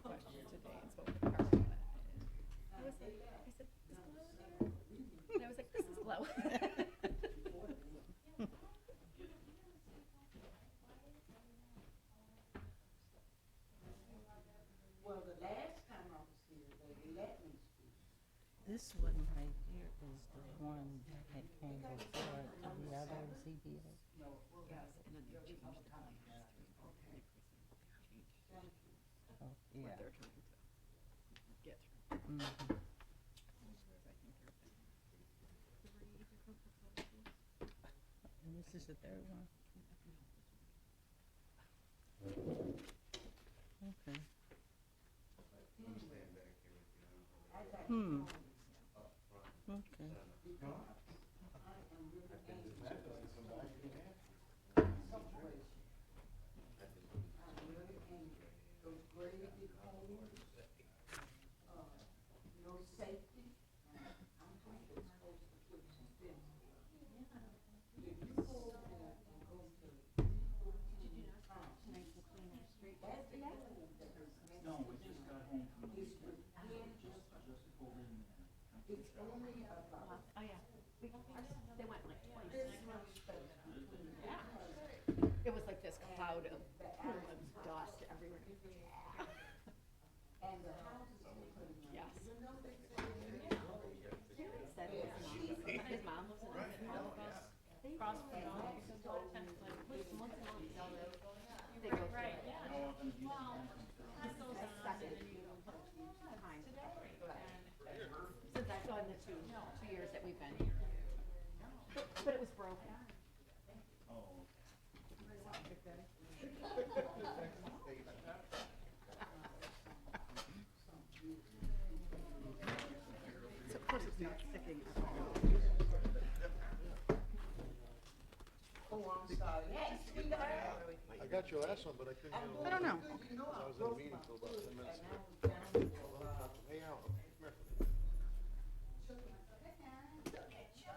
the question today and spoke with Carl about it. I was like, I said, is Glow there? And I was like, this is Glow. Well, the last time I was here, they let me speak. This one right here is the one that had came before to the other ZBA. Yes, and then they changed the plan. Oh, yeah. What they're trying to get through. Mhm. So I think there have been 3 different proposals. And this is the third one? Okay. Hmm. Okay. Those graded homes, no safety. I'm thinking it's supposed to put some fence. If you go over there and go to. No, we just got home from the It's within, just pulled in there. it's only about. Oh, yeah. They went like twice. Yeah. It was like this cloud of dust everywhere. And the houses are pretty much. Yes. You know, they say. He said his mom lives in across from months and months down there. They go right, yeah. How often do you Second time. Since I've gone the two years that we've been here. But it was broken. Oh, So of course it's not sticking. Oh, I'm sorry. Hey, sweetheart. I got your last one, but I couldn't get it. I don't know. I was in a meeting till about 10 minutes ago. Hey, Al, come here. Look at you. Look at you.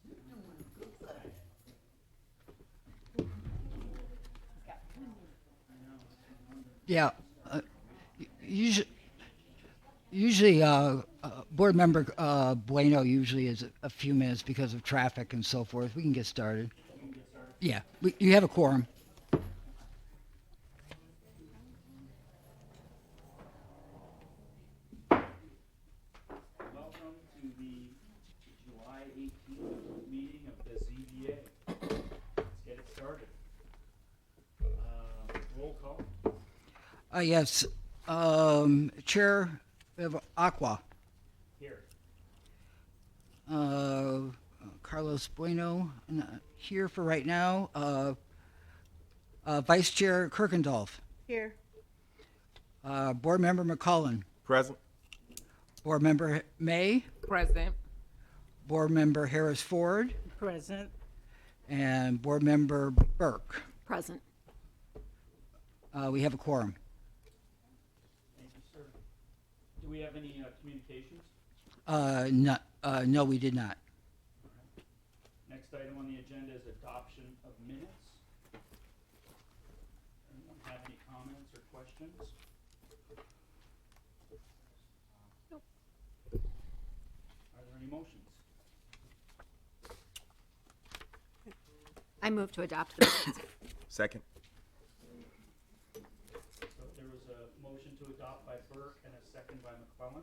You're doing good. Yeah, usually, board member Bueno usually is a few minutes because of traffic and so forth. We can get started. Yeah, you have a quorum. welcome to the July 18th meeting of the ZBA. Let's get it started. Roll call. Yes, Chair of Aqua, Here. Carlos Bueno, here for right now. Vice Chair Kirkendall, Here. Board Member McCullen, Present. Board Member May, Present. Board Member Harris Ford, Present. and Board Member Burke. Present. We have a quorum. Thank you, sir. Do we have any communications? No, we did not. Next item on the agenda is adoption of minutes. Anyone have any comments or questions? Nope. Are there any motions? I move to adopt the minutes. Second. So there was a motion to adopt by Burke and a second by McClellan.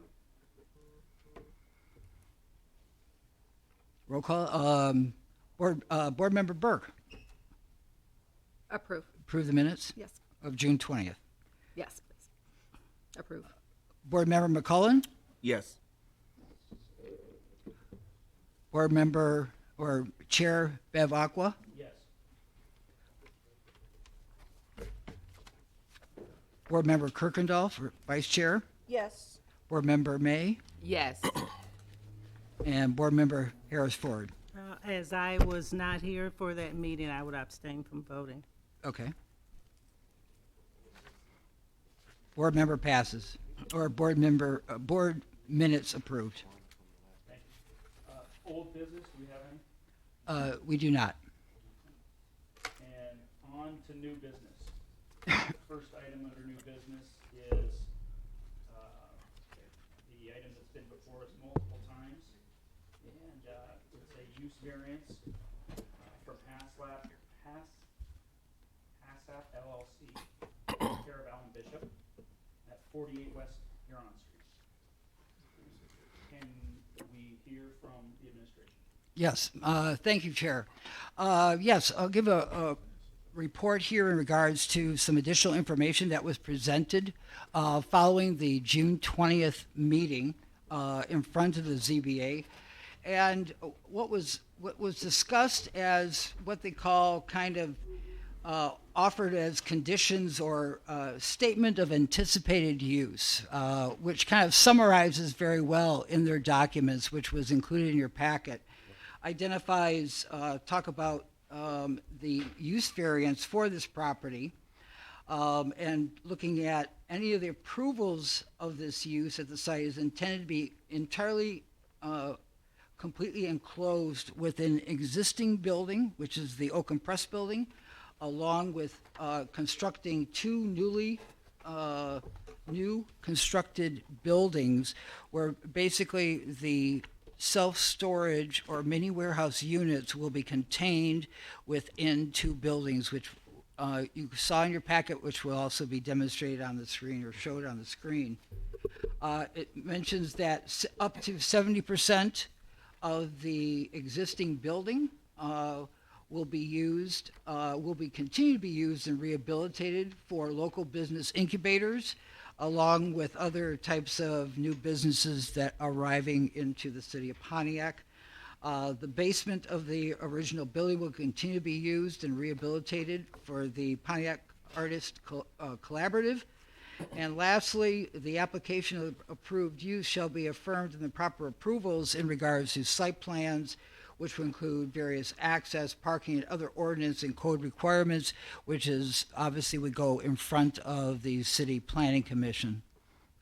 Roll call. Board Member Burke, Approve. approve the minutes Yes. of June 20th. Yes, please. Approve. Board Member McCullen, Yes. Board Member or Chair Bev Aqua, Yes. Board Member Kirkendall, or Vice Chair, Yes. Board Member May, Yes. and Board Member Harris Ford. As I was not here for that meeting, I would abstain from voting. Okay. Board member passes, or board minutes approved. Thank you. Old business, do we have any? We do not. to new business. First item under new business is the item that's been before us multiple times, and it's a use variance from HASLAP LLC, care of Alan Bishop, at 48 West Huron Street. Can we hear from the administration? Yes, thank you, Chair. Yes, I'll give a report here in regards to some additional information that was presented following the June 20th meeting in front of the ZBA. And what was discussed as what they call kind of offered as conditions or statement of anticipated use, which kind of summarizes very well in their documents, which was included in your packet, identifies, talk about the use variance for this property, and looking at any of the approvals of this use at the site is intended to be entirely completely enclosed within existing building, which is the Oakham Press building, along with constructing two new constructed buildings where basically the self-storage or mini warehouse units will be contained within two buildings, which you saw in your packet, which will also be demonstrated on the screen or showed on the screen. It mentions that up to 70% of the existing building will be used, continue to be used and rehabilitated for local business incubators, along with other types of new businesses that are arriving into the city of Pontiac. The basement of the original building will continue to be used and rehabilitated for the Pontiac Artist Collaborative. And lastly, the application of approved use shall be affirmed in the proper approvals in regards to site plans, which will include various access, parking, and other ordinance and code requirements, which is obviously would go in front of the City Planning Commission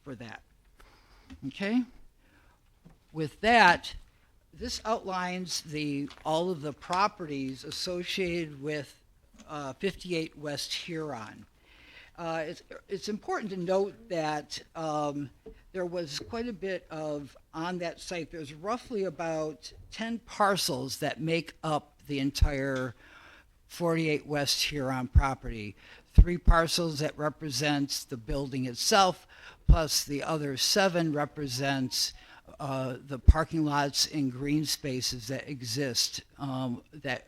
for that. Okay? With that, this outlines all of the properties associated with 58 West Huron. It's important to note that there was quite a bit of, on that site, there's roughly about 10 parcels that make up the entire 48 West Huron property. 3 parcels that represents the building itself, plus the other 7 represents the parking lots and green spaces that exist, that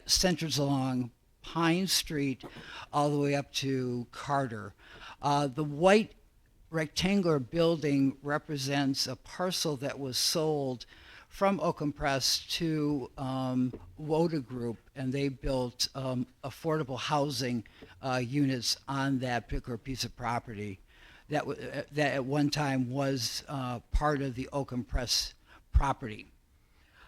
centers along Pine Street all the way up to Carter. The white rectangular building represents a parcel that was sold from Oakham Press to Woda Group, and they built affordable housing units on that particular piece of property that at one time was part of the Oakham Press property.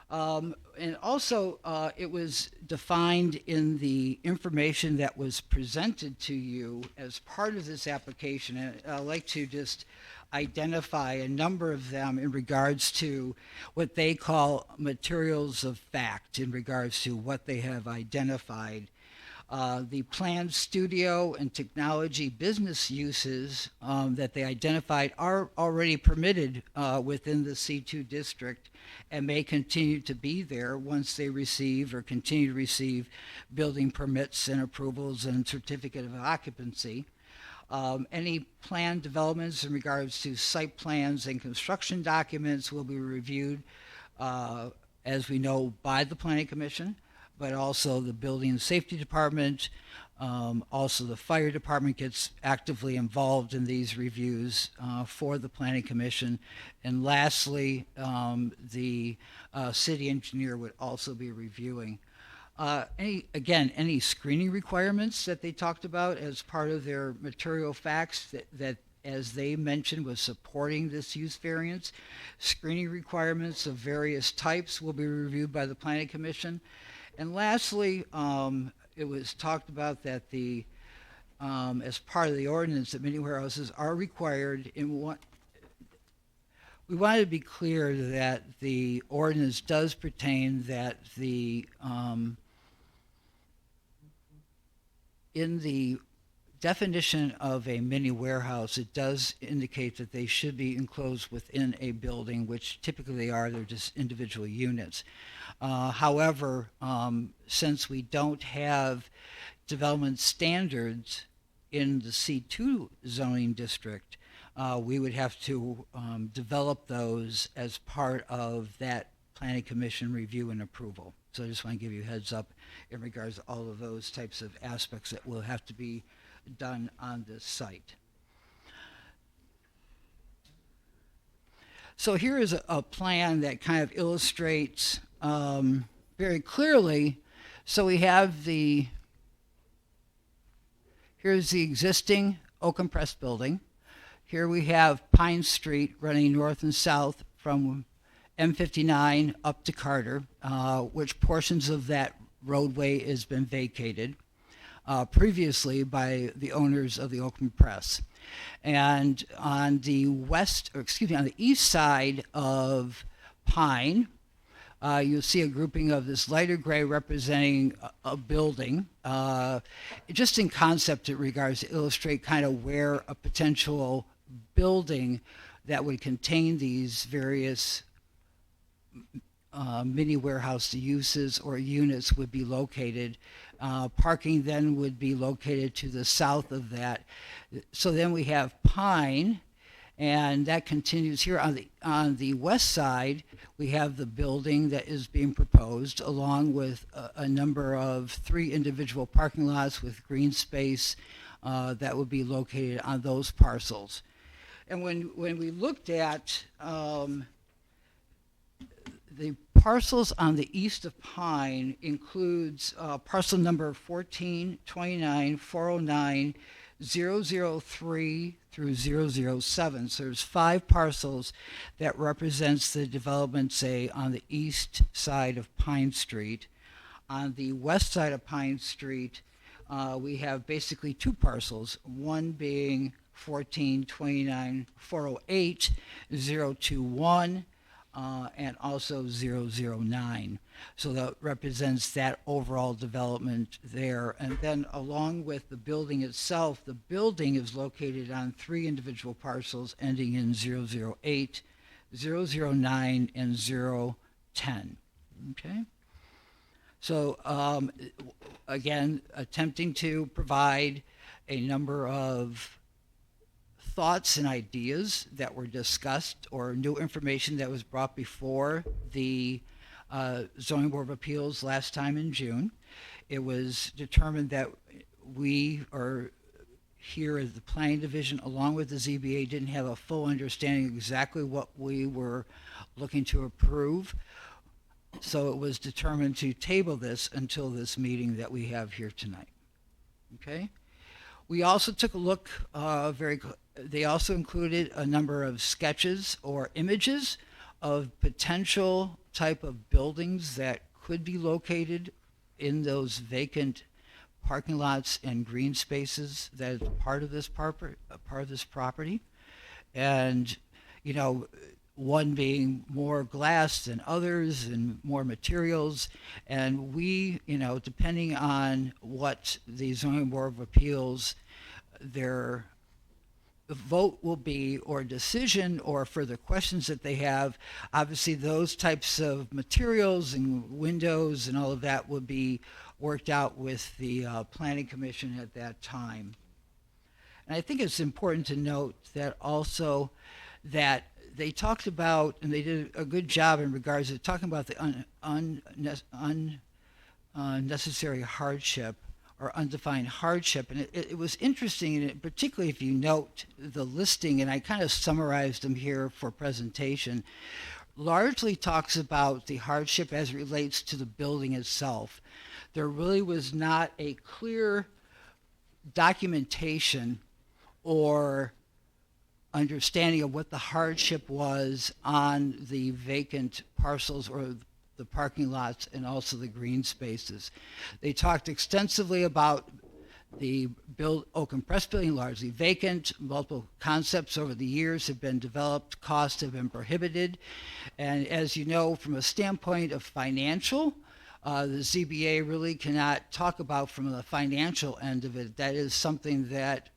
And also, it was defined in the information that was presented to you as part of this application. And I'd like to just identify a number of them in regards to what they call materials of fact, in regards to what they have identified. The planned studio and technology business uses that they identified are already permitted within the C2 district and may continue to be there once they receive or continue to receive building permits and approvals and certificate of occupancy. Any planned developments in regards to site plans and construction documents will be reviewed, as we know, by the Planning Commission, but also the Building and Safety Department. Also, the Fire Department gets actively involved in these reviews for the Planning Commission. And lastly, the city engineer would also be reviewing. Any screening requirements that they talked about as part of their material facts that as they mentioned, was supporting this use variance. Screening requirements of various types will be reviewed by the Planning Commission. And lastly, it was talked about that as part of the ordinance, that many warehouses are required in what we wanted to be clear that the ordinance does pertain that the in the definition of a mini warehouse, it does indicate that they should be enclosed within a building, which typically they are. They're just individual units. However, since we don't have development standards in the C2 zoning district, we would have to develop those as part of that planning commission review and approval. So I just want to give you a heads up in regards to all of those types of aspects that will have to be done on this site. So here is a plan that kind of illustrates very clearly. So we have here's the existing oaken press building. Here we have Pine Street running north and south from M59 up to Carter, which portions of that roadway has been vacated previously by the owners of the oaken press. And on the on the east side of Pine, you'll see a grouping of this lighter gray representing a building. Just in concept, it regards to illustrate kind of where a potential building that would contain these various mini warehouse uses or units would be located. Parking then would be located to the south of that. So then we have Pine, and that continues here on the west side. We have the building that is being proposed, along with a number of 3 individual parking lots with green space that would be located on those parcels. And when we looked at the parcels on the east of Pine includes parcel number 14, 29, 409, 003 through 007. So there's 5 parcels that represents the development, say, on the east side of Pine Street. On the west side of Pine Street, we have basically 2 parcels, one being 14, 29, 408, 021, and also 009. So that represents that overall development there. And then along with the building itself, the building is located on 3 individual parcels ending in 008, 009, and 010. Okay? So again, attempting to provide a number of thoughts and ideas that were discussed or new information that was brought before the Zoning Board of Appeals last time in June. It was determined that we are here as the Planning Division, along with the ZBA, didn't have a full understanding of exactly what we were looking to approve. So it was determined to table this until this meeting that we have here tonight. Okay? We also took a look they also included a number of sketches or images of potential type of buildings that could be located in those vacant parking lots and green spaces that is part of this property. And, you know, one being more glass than others and more materials. And we, you know, depending on what the Zoning Board of Appeals, the vote will be, or decision, or further questions that they have, obviously those types of materials and windows and all of that would be worked out with the Planning Commission at that time. And I think it's important to note that also that they talked about, and they did a good job in regards to talking about the unnecessary hardship or undefined hardship. And it was interesting, and particularly if you note the listing, and I kind of summarized them here for presentation, largely talks about the hardship as it relates to the building itself. There really was not a clear documentation or understanding of what the hardship was on the vacant parcels or the parking lots and also the green spaces. They talked extensively about the oaken press building, largely vacant. Multiple concepts over the years have been developed. Costs have been prohibited. And as you know, from a standpoint of financial, the ZBA really cannot talk about from the financial end of it. That is something that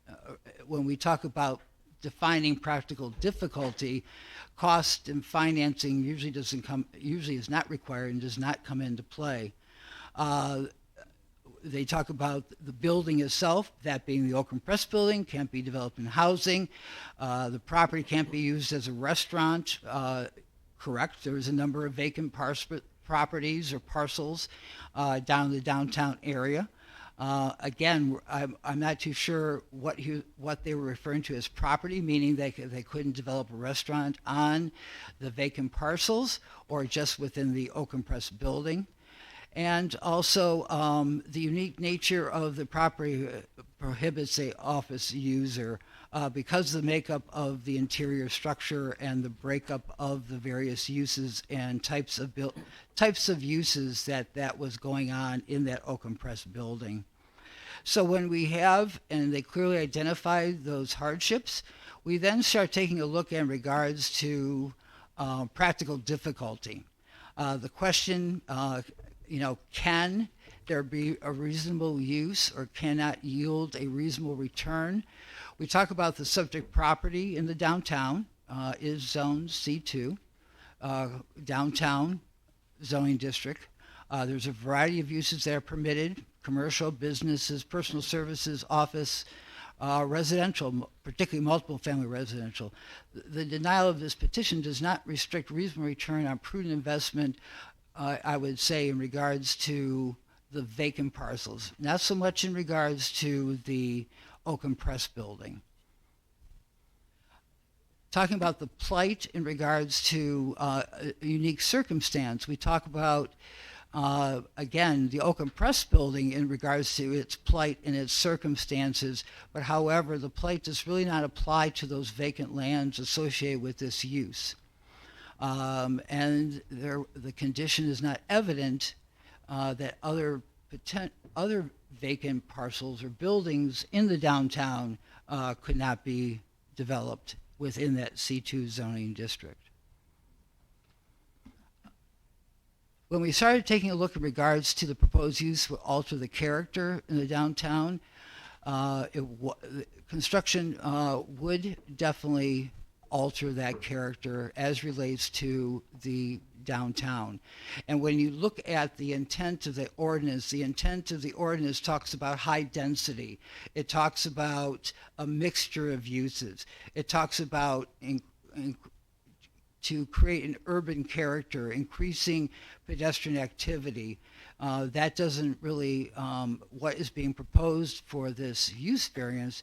when we talk about defining practical difficulty, cost and financing usually is not required and does not come into play. They talk about the building itself, that being the Oakham Press building, can't be developed in housing. The property can't be used as a restaurant. Correct, there is a number of vacant properties or parcels down in the downtown area. Again, I'm not too sure what they were referring to as property, meaning they couldn't develop a restaurant on the vacant parcels or just within the Oakham Press building. And also, the unique nature of the property prohibits a office user because of the makeup of the interior structure and the breakup of the various uses and types of uses that was going on in that Oakham Press building. So when we have, and they clearly identified those hardships, we then start taking a look in regards to practical difficulty. The question, can there be a reasonable use or cannot yield a reasonable return? We talk about the subject property in the downtown is zoned C2, downtown zoning district. There's a variety of uses that are permitted: commercial, businesses, personal services, office, residential, particularly multiple family residential. The denial of this petition does not restrict reasonable return on prudent investment, I would say, in regards to the vacant parcels, not so much in regards to the Oakham Press building. Talking about the plight in regards to a unique circumstance, we talk about, again, the Oakham Press building in regards to its plight and its circumstances, but however, the plight does really not apply to those vacant lands associated with this use. And the condition is not evident that other vacant parcels or buildings in the downtown could not be developed within that C2 zoning district. When we started taking a look in regards to the proposed use will alter the character in the downtown, construction would definitely alter that character as relates to the downtown. And when you look at the intent of the ordinance talks about high density. It talks about a mixture of uses. It talks about to create an urban character, increasing pedestrian activity. That doesn't really, what is being proposed for this use variance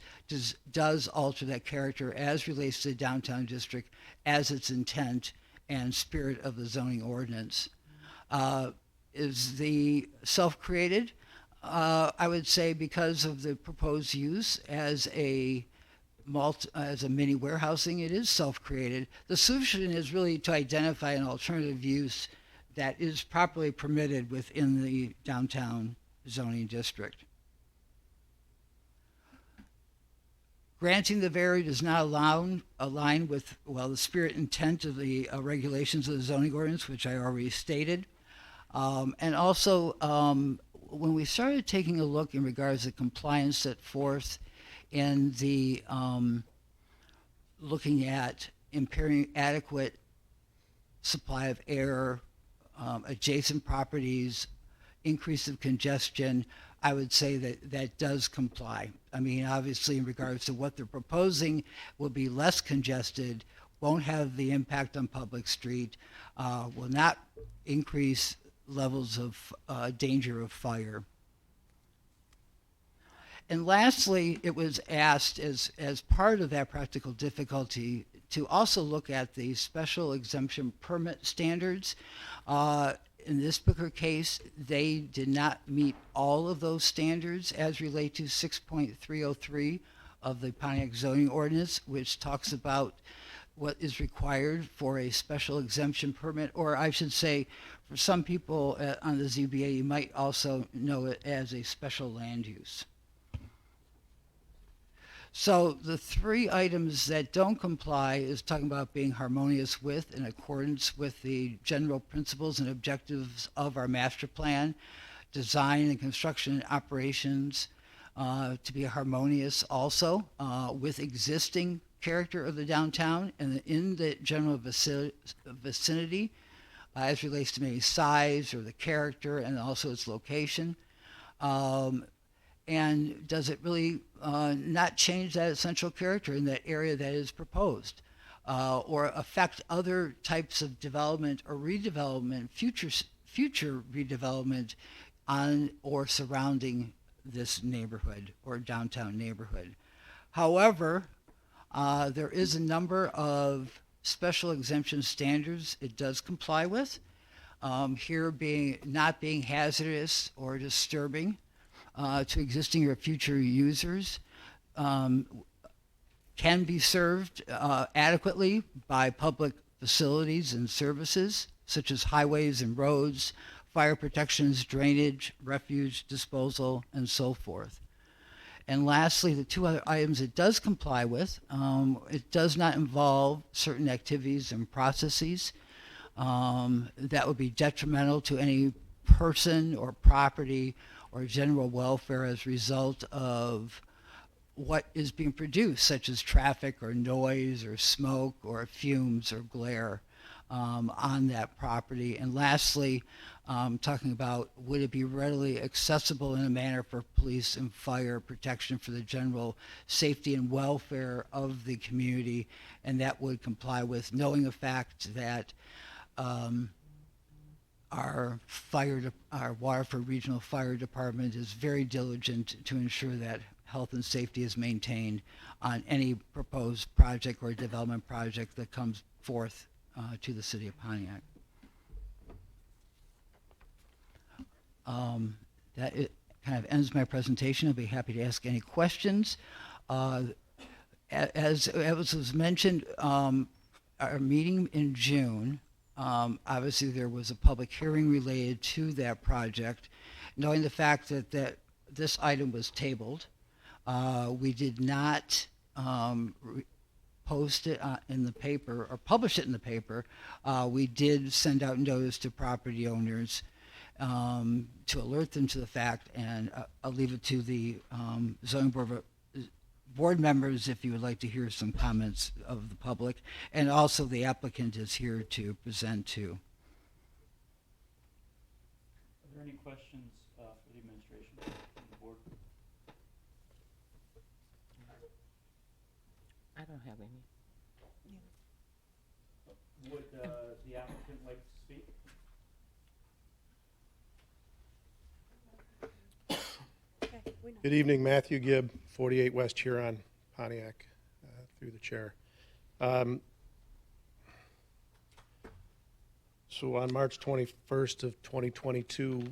does alter that character as relates to the downtown district as its intent and spirit of the zoning ordinance. Is the self-created? I would say because of the proposed use as a mini warehousing, it is self-created. The solution is really to identify an alternative use that is properly permitted within the downtown zoning district. Granting the variance does not align with, the spirit intent of the regulations of the zoning ordinance, which I already stated. And also, when we started taking a look in regards to compliance set forth in the looking at impairing adequate supply of air, adjacent properties, increase of congestion, I would say that does comply. I mean, obviously, in regards to what they're proposing, will be less congested, won't have the impact on public street, will not increase levels of danger of fire. And lastly, it was asked as part of that practical difficulty to also look at the special exemption permit standards. In this particular case, they did not meet all of those standards as relate to 6.303 of the Pontiac zoning ordinance, which talks about what is required for a special exemption permit, or I should say, for some people on the ZBA, you might also know it as a special land use. So the three items that don't comply is talking about being harmonious with, in accordance with the general principles and objectives of our master plan, design and construction and operations to be harmonious also with existing character of the downtown and in the general vicinity as relates to maybe size or the character and also its location. And does it really not change that essential character in that area that is proposed or affect other types of development or redevelopment, future redevelopment on or surrounding this neighborhood or downtown neighborhood? However, there is a number of special exemption standards it does comply with. Here being not being hazardous or disturbing to existing or future users, can be served adequately by public facilities and services such as highways and roads, fire protections, drainage, refuse disposal, and so forth. And lastly, the two other items it does comply with, it does not involve certain activities and processes that would be detrimental to any person or property or general welfare as a result of what is being produced, such as traffic or noise or smoke or fumes or glare on that property. And lastly, talking about would it be readily accessible in a manner for police and fire protection for the general safety and welfare of the community, and that would comply with knowing the fact that our Waterford Regional Fire Department is very diligent to ensure that health and safety is maintained on any proposed project or development project that comes forth to the city of Pontiac. That kind of ends my presentation. I'll be happy to ask any questions. As was mentioned, our meeting in June, obviously there was a public hearing related to that project. Knowing the fact that this item was tabled, we did not post it in the paper or publish it in the paper. We did send out notice to property owners to alert them to the fact, and I'll leave it to the zoning board members if you would like to hear some comments of the public, and also the applicant is here to present too. Are there any questions for the administration from the board? I don't have any. Would the applicant like to speak? Good evening, Matthew Gibb, 48 West Huron, Pontiac, through the chair. So on March 21st of 2022,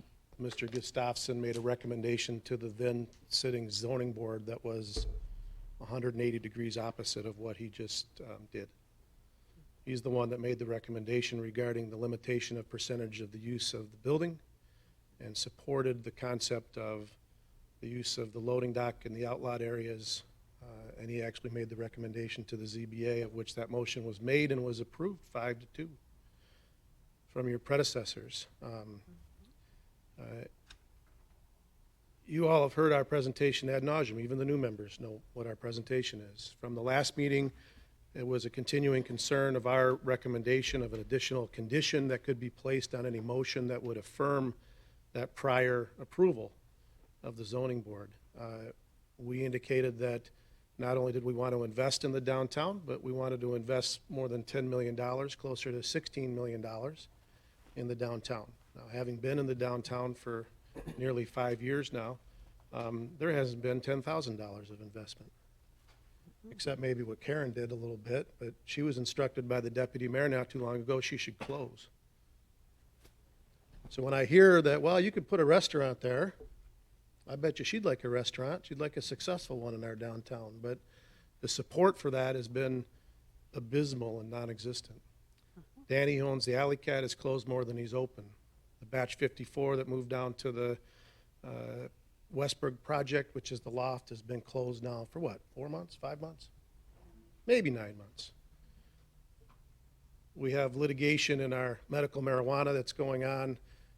Mr. Gustafson made a recommendation to the then sitting zoning board that was 180 degrees opposite of what he just did. He's the one that made the recommendation regarding the limitation of percentage of the use of the building and supported the concept of the use of the loading dock in the outlot areas, and he actually made the recommendation to the ZBA, of which that motion was made and was approved 5-2 from your predecessors. You all have heard our presentation ad nauseum. Even the new members know what our presentation is. From the last meeting, it was a continuing concern of our recommendation of an additional condition that could be placed on any motion that would affirm that prior approval of the zoning board. We indicated that not only did we want to invest in the downtown, but we wanted to invest more than $10 million, closer to $16 million in the downtown. Now, having been in the downtown for nearly 5 years now, there hasn't been $10,000 of investment, except maybe what Karen did a little bit, but she was instructed by the deputy mayor not too long ago she should close. So when I hear that, well, you could put a restaurant there, I bet you she'd like a restaurant. She'd like a successful one in our downtown. But the support for that has been abysmal and non-existent. Danny, who owns the Alley Cat, has closed more than he's open. The Batch 54 that moved down to the Westburg project, which is the loft, has been closed now for what, 4 months, 5 months? Maybe 9 months. We have litigation in our medical marijuana that's going on,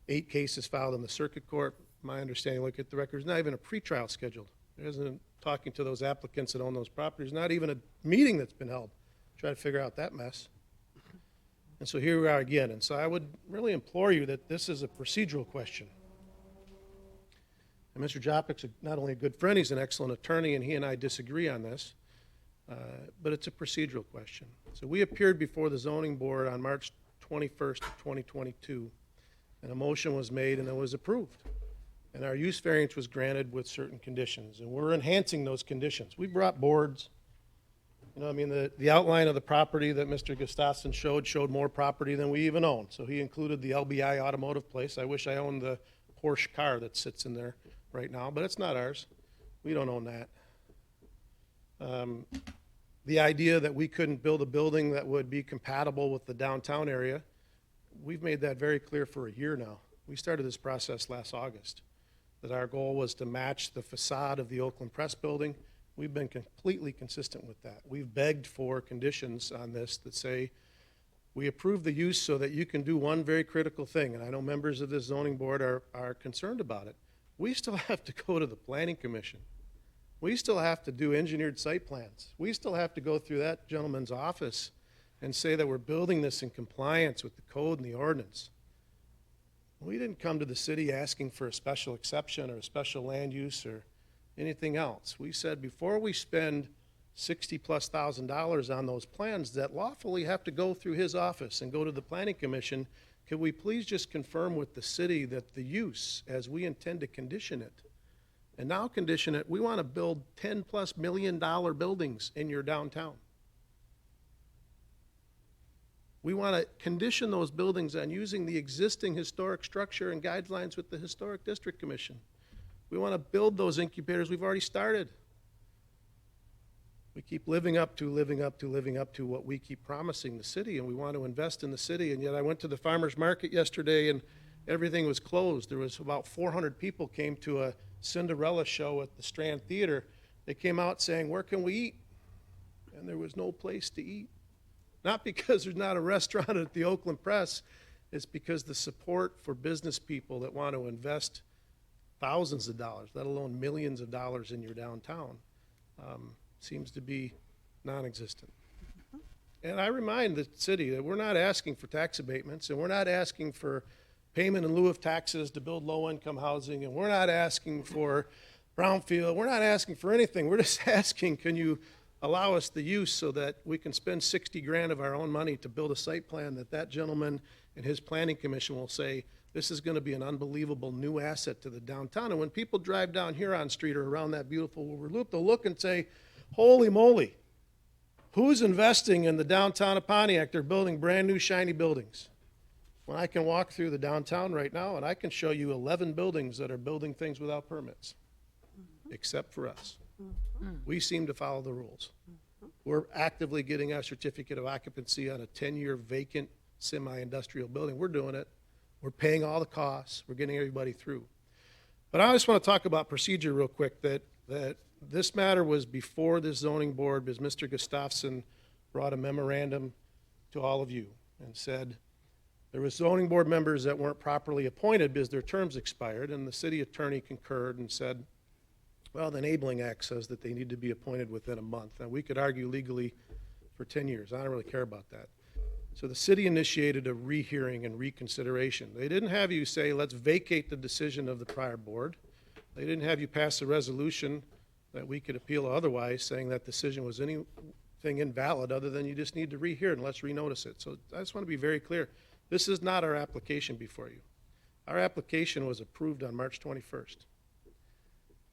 8 cases filed in the circuit court. My understanding, look at the records, not even a pretrial scheduled. There isn't talking to those applicants that own those properties, not even a meeting that's been held. Try to figure out that mess. And so here we are again. And so I would really implore you that this is a procedural question. And Mr. Jopik's not only a good friend, he's an excellent attorney, and he and I disagree on this, but it's a procedural question. So we appeared before the zoning board on March 21st of 2022, and a motion was made and it was approved. And our use variance was granted with certain conditions, and we're enhancing those conditions. We brought boards. You know, I mean, the outline of the property that Mr. Gustafson showed more property than we even own. So he included the LBI automotive place. I wish I owned the Porsche car that sits in there right now, but it's not ours. We don't own that. The idea that we couldn't build a building that would be compatible with the downtown area, we've made that very clear for a year now. We started this process last August, that our goal was to match the facade of the Oakland Press building. We've been completely consistent with that. We've begged for conditions on this that say, we approve the use so that you can do one very critical thing, and I know members of this zoning board are concerned about it. We still have to go to the planning commission. We still have to do engineered site plans. We still have to go through that gentleman's office and say that we're building this in compliance with the code and the ordinance. We didn't come to the city asking for a special exception or a special land use or anything else. We said before we spend $60,000+ on those plans that lawfully have to go through his office and go to the planning commission, could we please just confirm with the city that the use, as we intend to condition it, and now condition it, we want to build $10+ million buildings in your downtown. We want to condition those buildings on using the existing historic structure and guidelines with the Historic District Commission. We want to build those incubators we've already started. We keep living up to what we keep promising the city, and we want to invest in the city. And yet I went to the farmer's market yesterday and everything was closed. There was about 400 people came to a Cinderella show at the Strand Theater. They came out saying, where can we eat? And there was no place to eat. Not because there's not a restaurant at the Oakland Press, it's because the support for business people that want to invest thousands of dollars, let alone millions of dollars in your downtown, seems to be non-existent. And I remind the city that we're not asking for tax abatements, and we're not asking for payment in lieu of taxes to build low-income housing, and we're not asking for brownfield. We're not asking for anything. We're just asking, can you allow us the use so that we can spend $60,000 of our own money to build a site plan that gentleman and his planning commission will say, this is going to be an unbelievable new asset to the downtown. And when people drive down Huron Street or around that beautiful Woodward Loop, they'll look and say, holy moly, who's investing in the downtown of Pontiac? They're building brand new shiny buildings. When I can walk through the downtown right now and I can show you 11 buildings that are building things without permits, except for us. We seem to follow the rules. We're actively getting our certificate of occupancy on a 10-year vacant semi-industrial building. We're doing it. We're paying all the costs. We're getting everybody through. But I just want to talk about procedure real quick, that this matter was before this zoning board because Mr. Gustafson brought a memorandum to all of you and said there were zoning board members that weren't properly appointed because their terms expired, and the city attorney concurred and said, well, the Enabling Act says that they need to be appointed within a month. Now, we could argue legally for 10 years. I don't really care about that. So the city initiated a rehearing and reconsideration. They didn't have you say, let's vacate the decision of the prior board. They didn't have you pass a resolution that we could appeal otherwise, saying that decision was anything invalid other than you just need to rehear it and let's renotice it. So I just want to be very clear. This is not our application before you. Our application was approved on March 21st.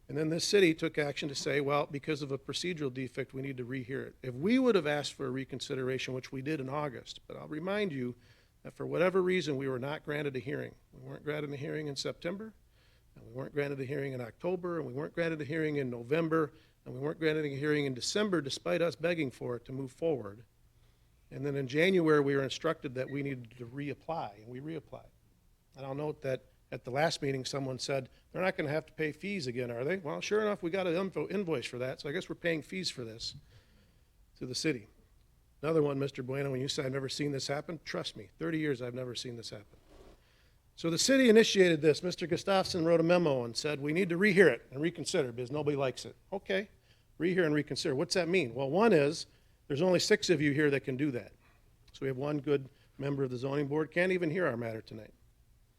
And then this city took action to say, well, because of a procedural defect, we need to rehear it. If we would have asked for a reconsideration, which we did in August, but I'll remind you that for whatever reason, we were not granted a hearing. We weren't granted a hearing in September, and we weren't granted a hearing in October, and we weren't granted a hearing in November, and we weren't granted a hearing in December, despite us begging for it to move forward. And then in January, we were instructed that we needed to reapply, and we reapplied. And I'll note that At the last meeting, someone said, they're not gonna have to pay fees again, are they? Well, sure enough, we got an invoice for that, so I guess we're paying fees for this to the city. Another one, Mr. Bueno, when you said, I've never seen this happen, trust me, 30 years I've never seen this happen. So the city initiated this. Mr. Gustafson wrote a memo and said, we need to rehear it and reconsider because nobody likes it. Okay, rehear and reconsider. What's that mean? Well, one is, there's only 6 of you here that can do that. So we have one good member of the zoning board, can't even hear our matter tonight.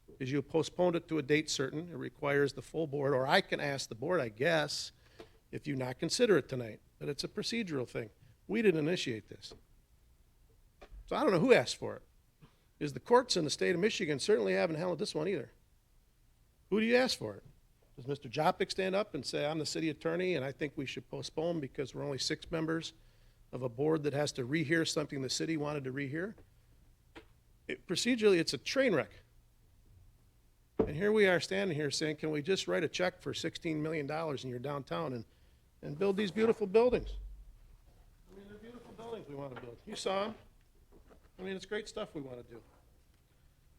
Because you postponed it to a date certain, it requires the full board, or I can ask the board, I guess, if you not consider it tonight. But it's a procedural thing. We didn't initiate this. So I don't know who asked for it. Because the courts in the state of Michigan certainly haven't handled this one either. Who do you ask for it? Does Mr. Jopik stand up and say, I'm the city attorney and I think we should postpone because we're only 6 members of a board that has to rehear something the city wanted to rehear? Procedurally, it's a train wreck. And here we are standing here saying, can we just write a check for $16 million in your downtown and build these beautiful buildings? I mean, they're beautiful buildings we want to build. You saw them. I mean, it's great stuff we want to do.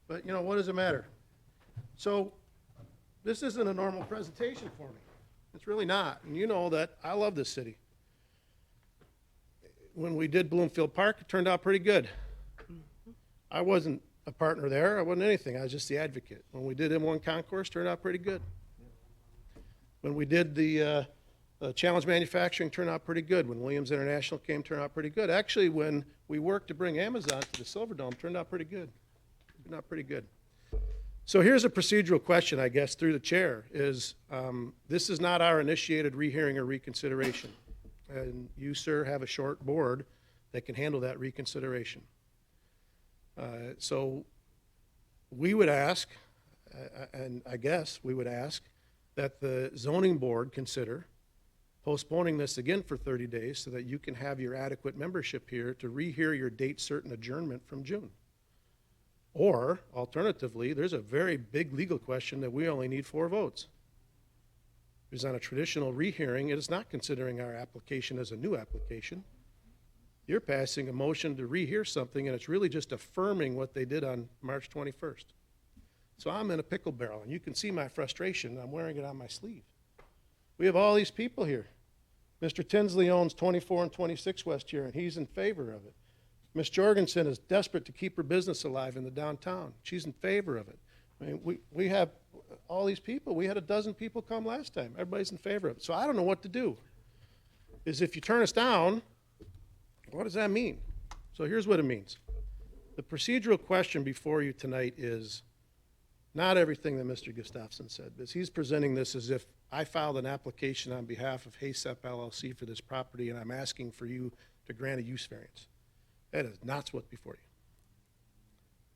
But, you know, what does it matter? So this isn't a normal presentation for me. It's really not. And you know that I love this city. When we did Bloomfield Park, it turned out pretty good. I wasn't a partner there. I wasn't anything. I was just the advocate. When we did M1 Concourse, it turned out pretty good. When we did the Challenge Manufacturing, turned out pretty good. When Williams International came, turned out pretty good. Actually, when we worked to bring Amazon to the Silverdome, turned out pretty good. Turned out pretty good. So here's a procedural question, I guess, through the chair, is this is not our initiated rehearing or reconsideration. And you, sir, have a short board that can handle that reconsideration. So we would ask, and I guess we would ask, that the zoning board consider postponing this again for 30 days so that you can have your adequate membership here to rehear your date certain adjournment from June. Or, alternatively, there's a very big legal question that we only need 4 votes. Because on a traditional rehearing, it is not considering our application as a new application. You're passing a motion to rehear something, and it's really just affirming what they did on March 21st. So I'm in a pickle barrel, and you can see my frustration. I'm wearing it on my sleeve. We have all these people here. Mr. Tinsley owns 24 and 26 West here, and he's in favor of it. Ms. Jorgensen is desperate to keep her business alive in the downtown. She's in favor of it. I mean, we have all these people. We had 12 people come last time. Everybody's in favor of it. So I don't know what to do. Is if you turn us down, what does that mean? So here's what it means. The procedural question before you tonight is not everything that Mr. Gustafson said, because he's presenting this as if I filed an application on behalf of HACEP LLC for this property, and I'm asking for you to grant a use variance. That is not what's before you.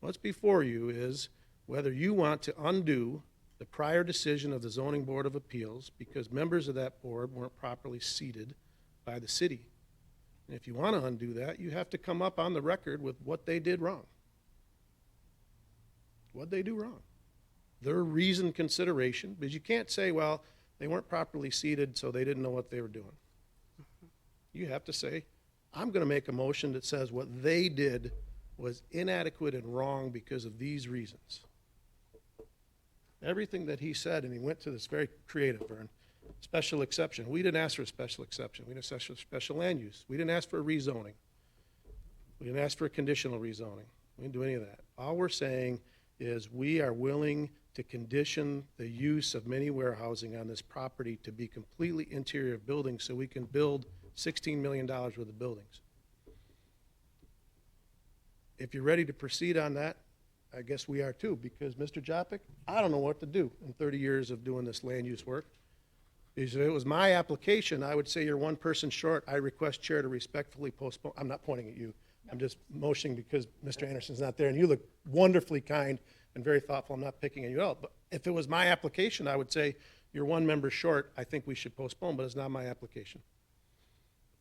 What's before you is whether you want to undo the prior decision of the Zoning Board of Appeals because members of that board weren't properly seated by the city. And if you want to undo that, you have to come up on the record with what they did wrong. What'd they do wrong? Their reasoned consideration, because you can't say, well, they weren't properly seated, so they didn't know what they were doing. You have to say, I'm going to make a motion that says what they did was inadequate and wrong because of these reasons. Everything that he said, and he went to this very creative, Vern, special exception. We didn't ask for a special exception. We didn't ask for special land use. We didn't ask for a rezoning. We didn't ask for a conditional rezoning. We didn't do any of that. All we're saying is we are willing to condition the use of mini warehousing on this property to be completely interior buildings so we can build $16 million worth of buildings. If you're ready to proceed on that, I guess we are too, because Mr. Jopik, I don't know what to do in 30 years of doing this land use work. Because if it was my application, I would say you're one person short. I request chair to respectfully postpone. I'm not pointing at you. I'm just motioning because Mr. Anderson's not there, and you look wonderfully kind and very thoughtful. I'm not picking at you out. But if it was my application, I would say you're one member short. I think we should postpone, but it's not my application.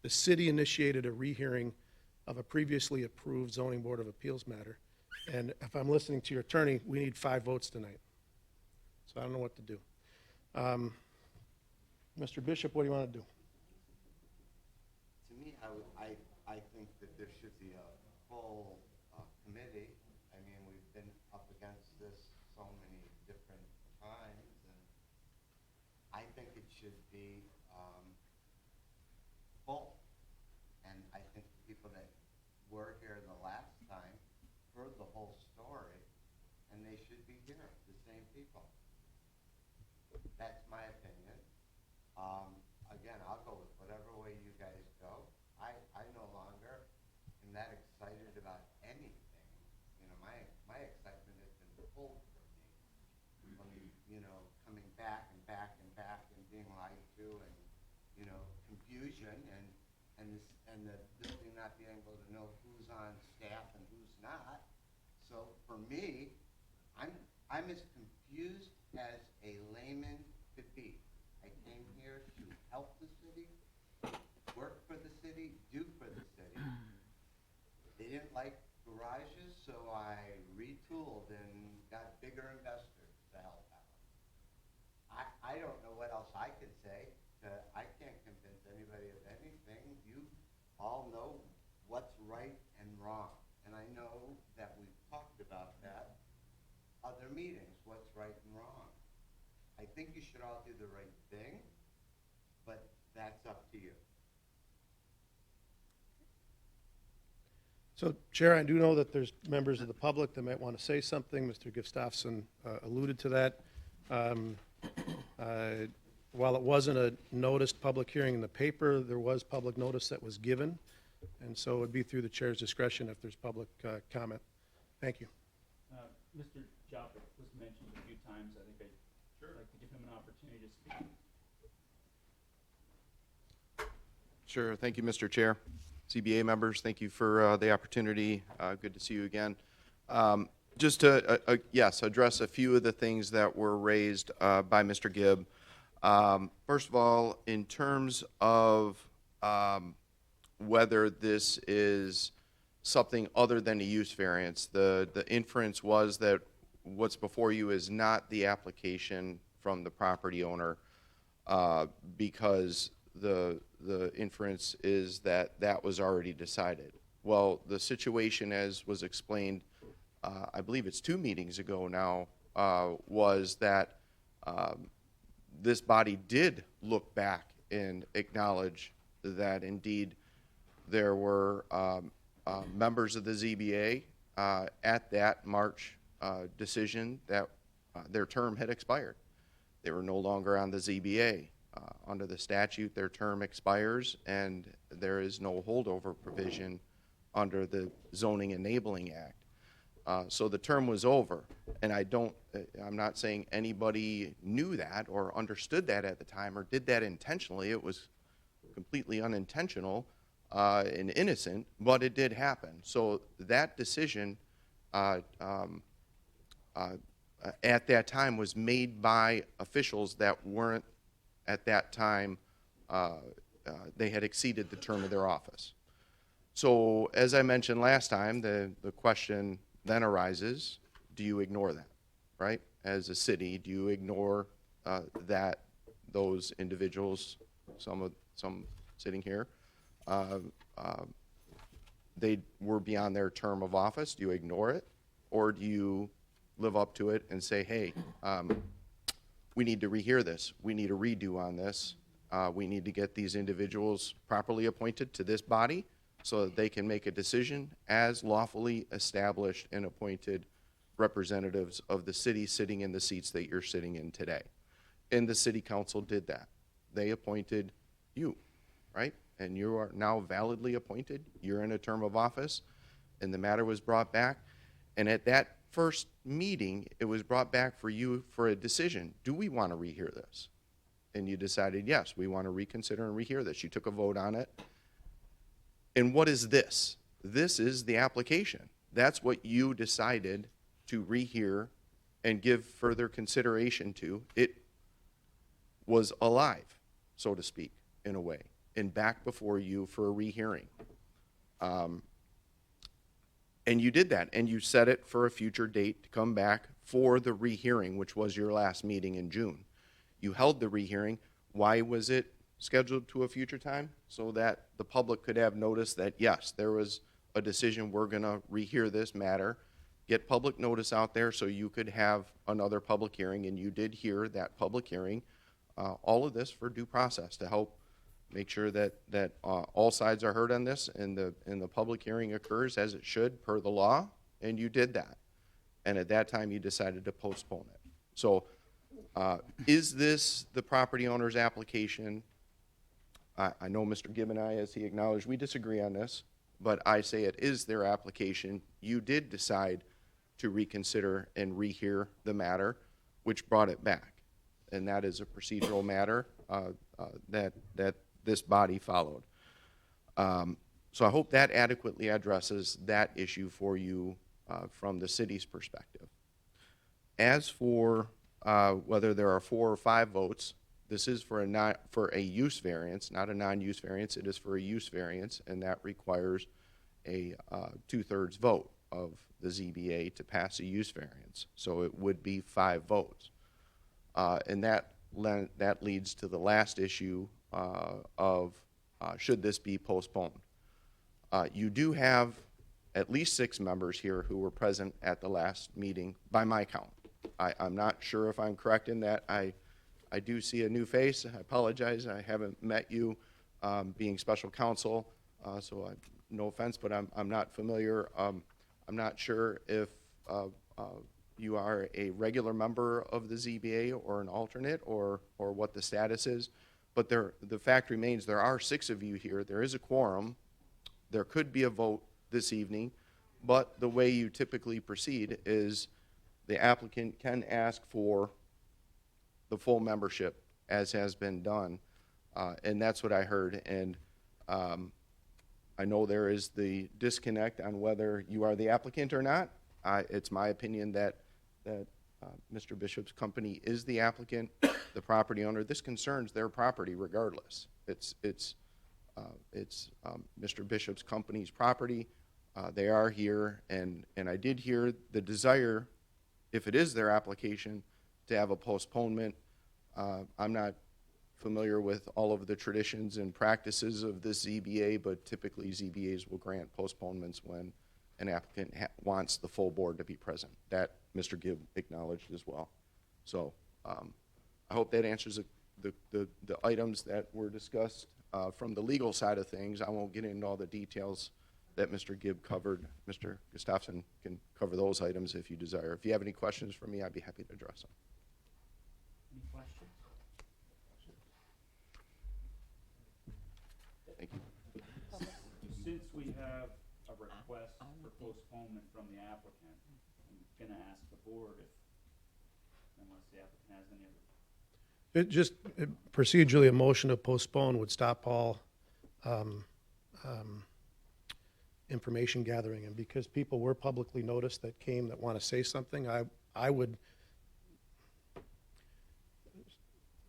The city initiated a rehearing of a previously approved zoning board of appeals matter. And if I'm listening to your attorney, we need 5 votes tonight. So I don't know what to do. Mr. Bishop, what do you want to do? To me, I think that there should be a full committee. I mean, we've been up against this so many different should be full. And I think the people that were here the last time heard the whole story, and they should be here, the same people. That's my opinion. Again, I'll go with whatever way you guys go. I no longer am that excited about anything. You know, my excitement has been pulled from me, you know, coming back and back and back and being lied to, and, you know, confusion and the building not being able to know who's on staff and who's not. So for me, I'm as confused as a layman could be. I came here to help the city, work for the city, do for the city. They didn't like garages, so I retooled and got bigger investors to help out. I don't know what else I could say. I can't convince anybody of anything. You all know what's right and wrong. And I know that we've talked about that other meetings, what's right and wrong. I think you should all do the right thing, but that's up to you. So, Chair, I do know that there's members of the public that might want to say something. Mr. Gustafsson alluded to that. While it wasn't a noticed public hearing in the paper, there was public notice that was given, and so it would be through the chair's discretion if there's public comment. Thank you. Mr. Joppa was mentioned a few times. I think I'd like to give him an opportunity to speak. Sure. Thank you, Mr. Chair. CBA members, thank you for the opportunity. Good to see you again. Just to, yes, address a few of the things that were raised by Mr. Gibb. First of all, in terms of whether this is something other than a use variance, the inference was that what's before you is not the application from the property owner, because the inference is that that was already decided. Well, the situation, as was explained, I believe it's 2 meetings ago now, was that this body did look back and acknowledge that indeed there were members of the ZBA at that March decision that their term had expired. They were no longer on the ZBA. Under the statute, their term expires, and there is no holdover provision under the Zoning Enabling Act. So the term was over, and I'm not saying anybody knew that or understood that at the time or did that intentionally. It was completely unintentional and innocent, but it did happen. So that decision at that time was made by officials that weren't at that time, they had exceeded the term of their office. So as I mentioned last time, the question then arises, do you ignore that, right? As a city, do you ignore that those individuals, some sitting here, they were beyond their term of office? Do you ignore it? Or do you live up to it and say, hey, we need to rehear this. We need a redo on this. We need to get these individuals properly appointed to this body so that they can make a decision as lawfully established and appointed representatives of the city sitting in the seats that you're sitting in today. And the city council did that. They appointed you, right? And you are now validly appointed. You're in a term of office, and the matter was brought back. And at that first meeting, it was brought back for you for a decision. Do we want to rehear this? And you decided, yes, we want to reconsider and rehear this. You took a vote on it. And what is this? This is the application. That's what you decided to rehear and give further consideration to. It was alive, so to speak, in a way, and back before you for a rehearing. And you did that, and you set it for a future date to come back for the rehearing, which was your last meeting in June. You held the rehearing. Why was it scheduled to a future time? So that the public could have notice that, yes, there was a decision, we're going to rehear this matter, get public notice out there so you could have another public hearing, and you did hear that public hearing all of this for due process to help make sure that all sides are heard on this and the public hearing occurs as it should per the law, and you did that. And at that time, you decided to postpone it. So is this the property owner's application? I know Mr. Gibb and I, as he acknowledged, we disagree on this, but I say it is their application. You did decide to reconsider and rehear the matter, which brought it back. And that is a procedural matter that this body followed. So I hope that adequately addresses that issue for you from the city's perspective. As for whether there are 4 or 5 votes, this is for a use variance, not a non-use variance. It is for a use variance, and that requires a 2/3 vote of the ZBA to pass a use variance. So it would be 5 votes. And that leads to the last issue of should this be postponed. You do have at least 6 members here who were present at the last meeting by my count. I'm not sure if I'm correct in that. I do see a new face. I apologize. I haven't met you being special counsel, so no offense, but I'm not familiar. I'm not sure if you are a regular member of the ZBA or an alternate or what the status is. But the fact remains there are 6 of you here. There is a quorum. There could be a vote this evening, but the way you typically proceed is the applicant can ask for the full membership, as has been done, and that's what I heard. And I know there is the disconnect on whether you are the applicant or not. It's my opinion that Mr. Bishop's company is the applicant, the property owner. This concerns their property regardless. It's Mr. Bishop's company's property. They are here, and I did hear the desire, if it is their application, to have a postponement. I'm not familiar with all of the traditions and practices of this ZBA, but typically ZBAs will grant postponements when an applicant wants the full board to be present. That Mr. Gibb acknowledged as well. So I hope that answers the items that were discussed from the legal side of things. I won't get into all the details that Mr. Gibb covered. Mr. Gustafson can cover those items if you desire. If you have any questions for me, I'd be happy to address them. Any questions? Thank you. Since we have a request for postponement from the applicant, I'm gonna ask the board unless the applicant has any other. Procedurally, a motion to postpone would stop all information gathering, and because people were publicly noticed that came that want to say something, I would,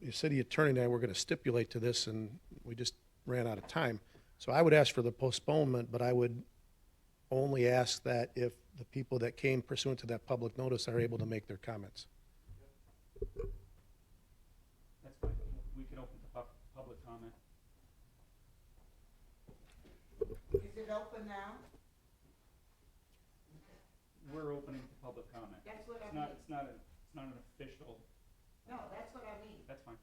the city attorney and I were going to stipulate to this, and we just ran out of time. So I would ask for the postponement, but I would only ask that if the people that came pursuant to that public notice are able to make their comments. That's fine. We can open to public comment. Is it open now? We're opening to public comment. That's what It's I mean. not an official. No, that's what I mean. That's fine.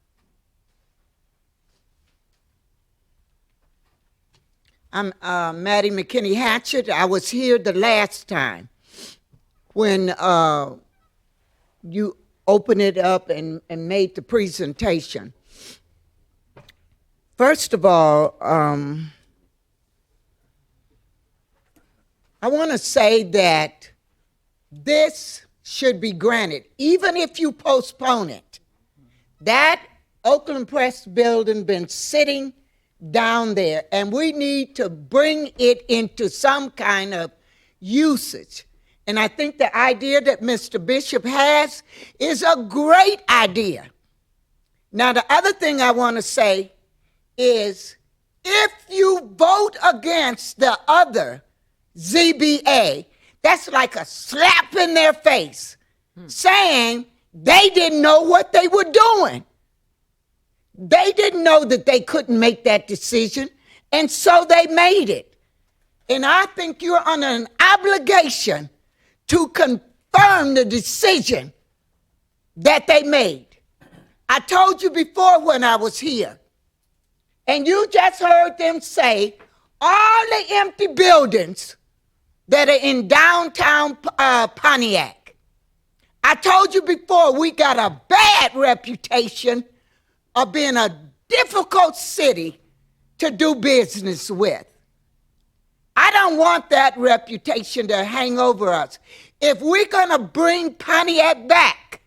I'm Maddie McKinney Hatchett. I was here the last time when you opened it up and made the presentation. First of all, I want to say that this should be granted, even if you postpone it. That Oakland Press building been sitting down there, and we need to bring it into some kind of usage. And I think the idea that Mr. Bishop has is a great idea. Now, the other thing I want to say is if you vote against the other ZBA, that's like a slap in their face, saying they didn't know what they were doing. They didn't know that they couldn't make that decision, and so they made it. And I think you're under an obligation to confirm the decision that they made. I told you before when I was here, and you just heard them say all the empty buildings that are in downtown Pontiac. I told you before we got a bad reputation of being a difficult city to do business with. I don't want that reputation to hang over us. If we're going to bring Pontiac back,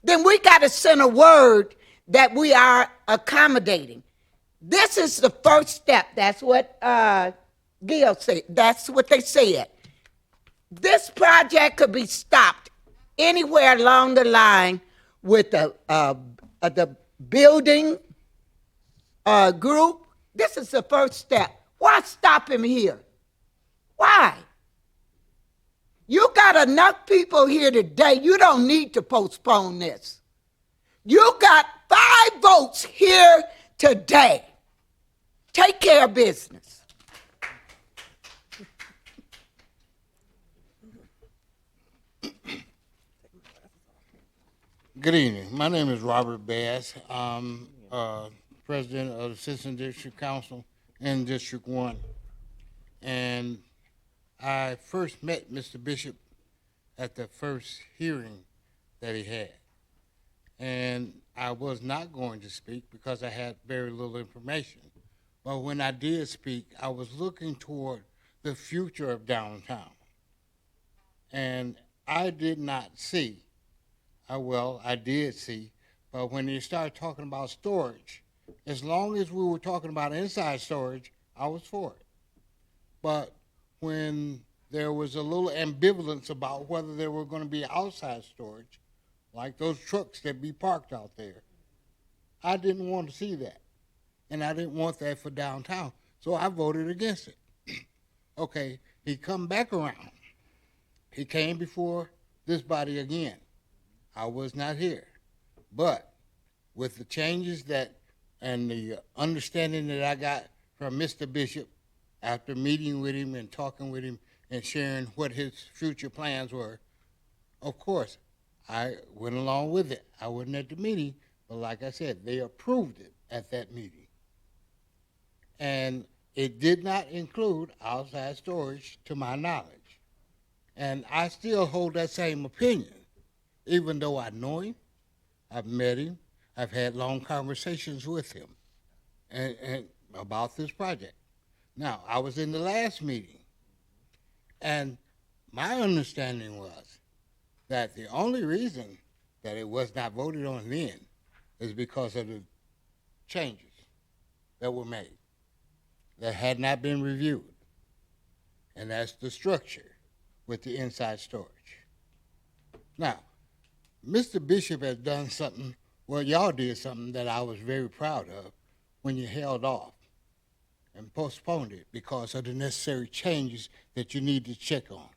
then we got to send a word that we are accommodating. This is the first step. That's what Gil said. That's what they said. This project could be stopped anywhere along the line with the building group. This is the first step. Why stop him here? Why? You got enough people here today. You don't need to postpone this. You got 5 votes here today. Take care of business. Good evening. My name is Robert Bass. I'm president of the Citizen District Council in District 1. And I first met Mr. Bishop at the first hearing that he had. And I was not going to speak because I had very little information. But when I did speak, I was looking toward the future of downtown. And I did not see, I did see, but when you started talking about storage, as long as we were talking about inside storage, I was for it. But when there was a little ambivalence about whether there were going to be outside storage, like those trucks that be parked out there, I didn't want to see that. And I didn't want that for downtown, so I voted against it. Okay, he come back around. He came before this body again. I was not here. But with the changes that and the understanding that I got from Mr. Bishop after meeting with him and talking with him and sharing what his future plans were, of course, I went along with it. I wasn't at the meeting, but like I said, they approved it at that meeting. And it did not include outside storage to my knowledge. And I still hold that same opinion, even though I know him, I've met him, I've had long conversations with him and about this project. Now, I was in the last meeting, and my understanding was that the only reason that it was not voted on then is because of the changes that were made that had not been reviewed, and that's the structure with the inside storage. Now, Mr. Bishop has done something, well, y'all did something that I was very proud of when you held off and postponed it because of the necessary changes that you need to check on.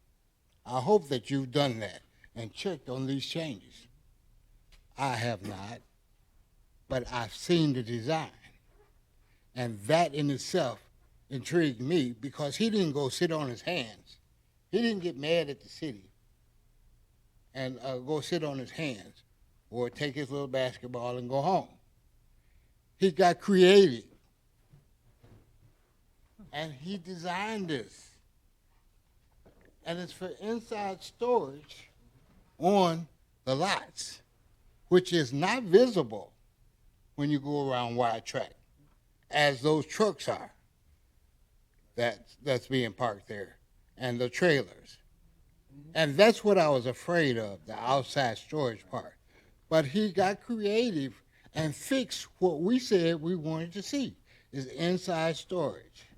I hope that you've done that and checked on these changes. I have not, but I've seen the design. And that in itself intrigued me because he didn't go sit on his hands. He didn't get mad at the city and go sit on his hands or take his little basketball and go home. He got creative. And he designed this. And it's for inside storage on the lots, which is not visible when you go around Wide Track, as those trucks are that's being parked there, and the trailers. And that's what I was afraid of, the outside storage part. But he got creative and fixed what we said we wanted to see, is inside storage.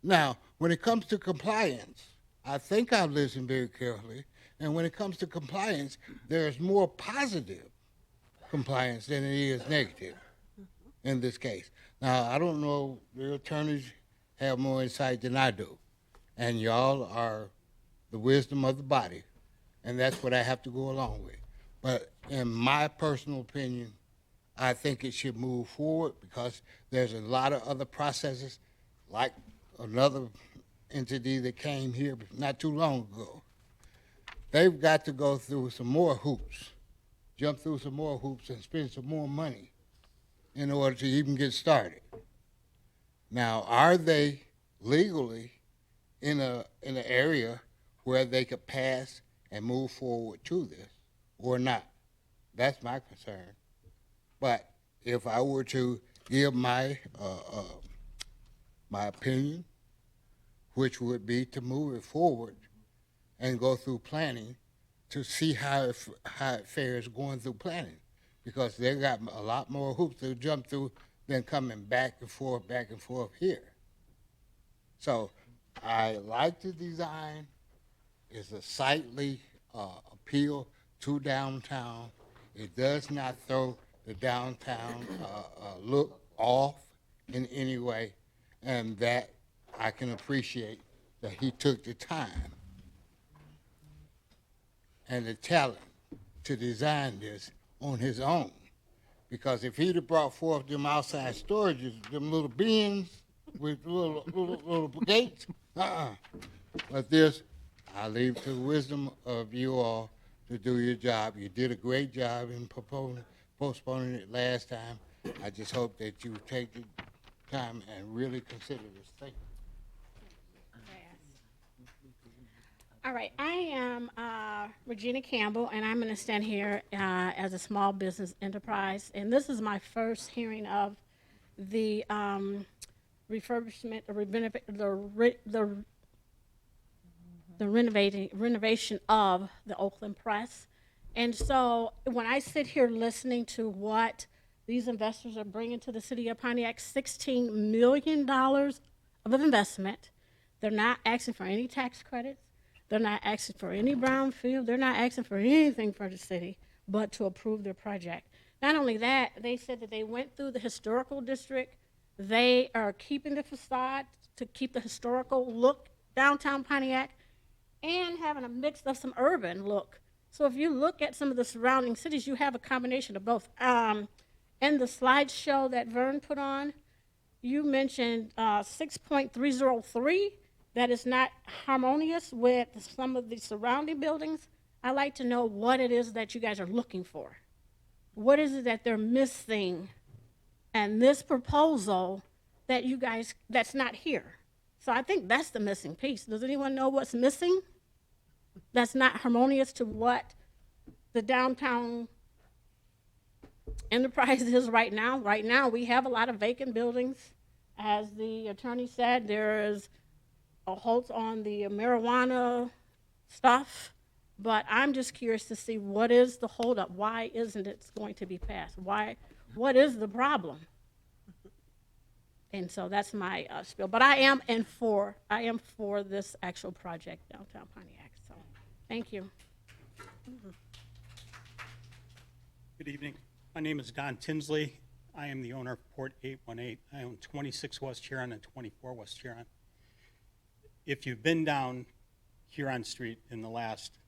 Now, when it comes to compliance, I think I've listened very carefully, and when it comes to compliance, there's more positive compliance than it is negative in this case. Now, I don't know, the attorneys have more insight than I do, and y'all are the wisdom of the body, and that's what I have to go along with. But in my personal opinion, I think it should move forward because there's a lot of other processes, like another entity that came here not too long ago. They've got to go through some more hoops jump through some more hoops and spend some more money in order to even get started. Now, are they legally in an area where they could pass and move forward to this or not? That's my concern. But if I were to give my my opinion, which would be to move it forward and go through planning to see how it fares going through planning, because they got a lot more hoops to jump through than coming back and forth here. So I like the design. It's a sightly appeal to downtown. It does not throw the downtown look off in any way, and that I can appreciate that he took the time and the talent to design this on his own. Because if he'd have brought forth them outside storages, them little bins with little gates, But this, I leave to the wisdom of you all to do your job. You did a great job in postponing it last time. I just hope that you take the time and really consider this. Thank you. All right, I am Regina Campbell, and I'm going to stand here as a small business enterprise. And this is my first hearing of the refurbishment, the renovation of the Oakland Press. And so when I sit here listening to what these investors are bringing to the city of Pontiac, $16 million of investment, they're not asking for any tax credits. They're not asking for any brownfield. They're not asking for anything for the city but to approve their project. Not only that, they said that they went through the historical district. They are keeping the facade to keep the historical look downtown Pontiac and having a mix of some urban look. So if you look at some of the surrounding cities, you have a combination of both. In the slideshow that Vern put on, you mentioned 6.303. That is not harmonious with some of the surrounding buildings. I'd like to know what it is that you guys are looking for. What is it that they're missing? And this proposal that you guys, that's not here. So I think that's the missing piece. Does anyone know what's missing? That's not harmonious to what the downtown enterprise is right now. Right now, we have a lot of vacant buildings. As the attorney said, there is a halt on the marijuana stuff, but I'm just curious to see what is the holdup. Why isn't it going to be passed? What is the problem? And so that's my spiel. But I am for this actual project downtown Pontiac. So thank you. Good evening. My name is Don Tinsley. I am the owner of Port 818. I own 26 West Huron and 24 West Huron. If you've been down Huron Street in the last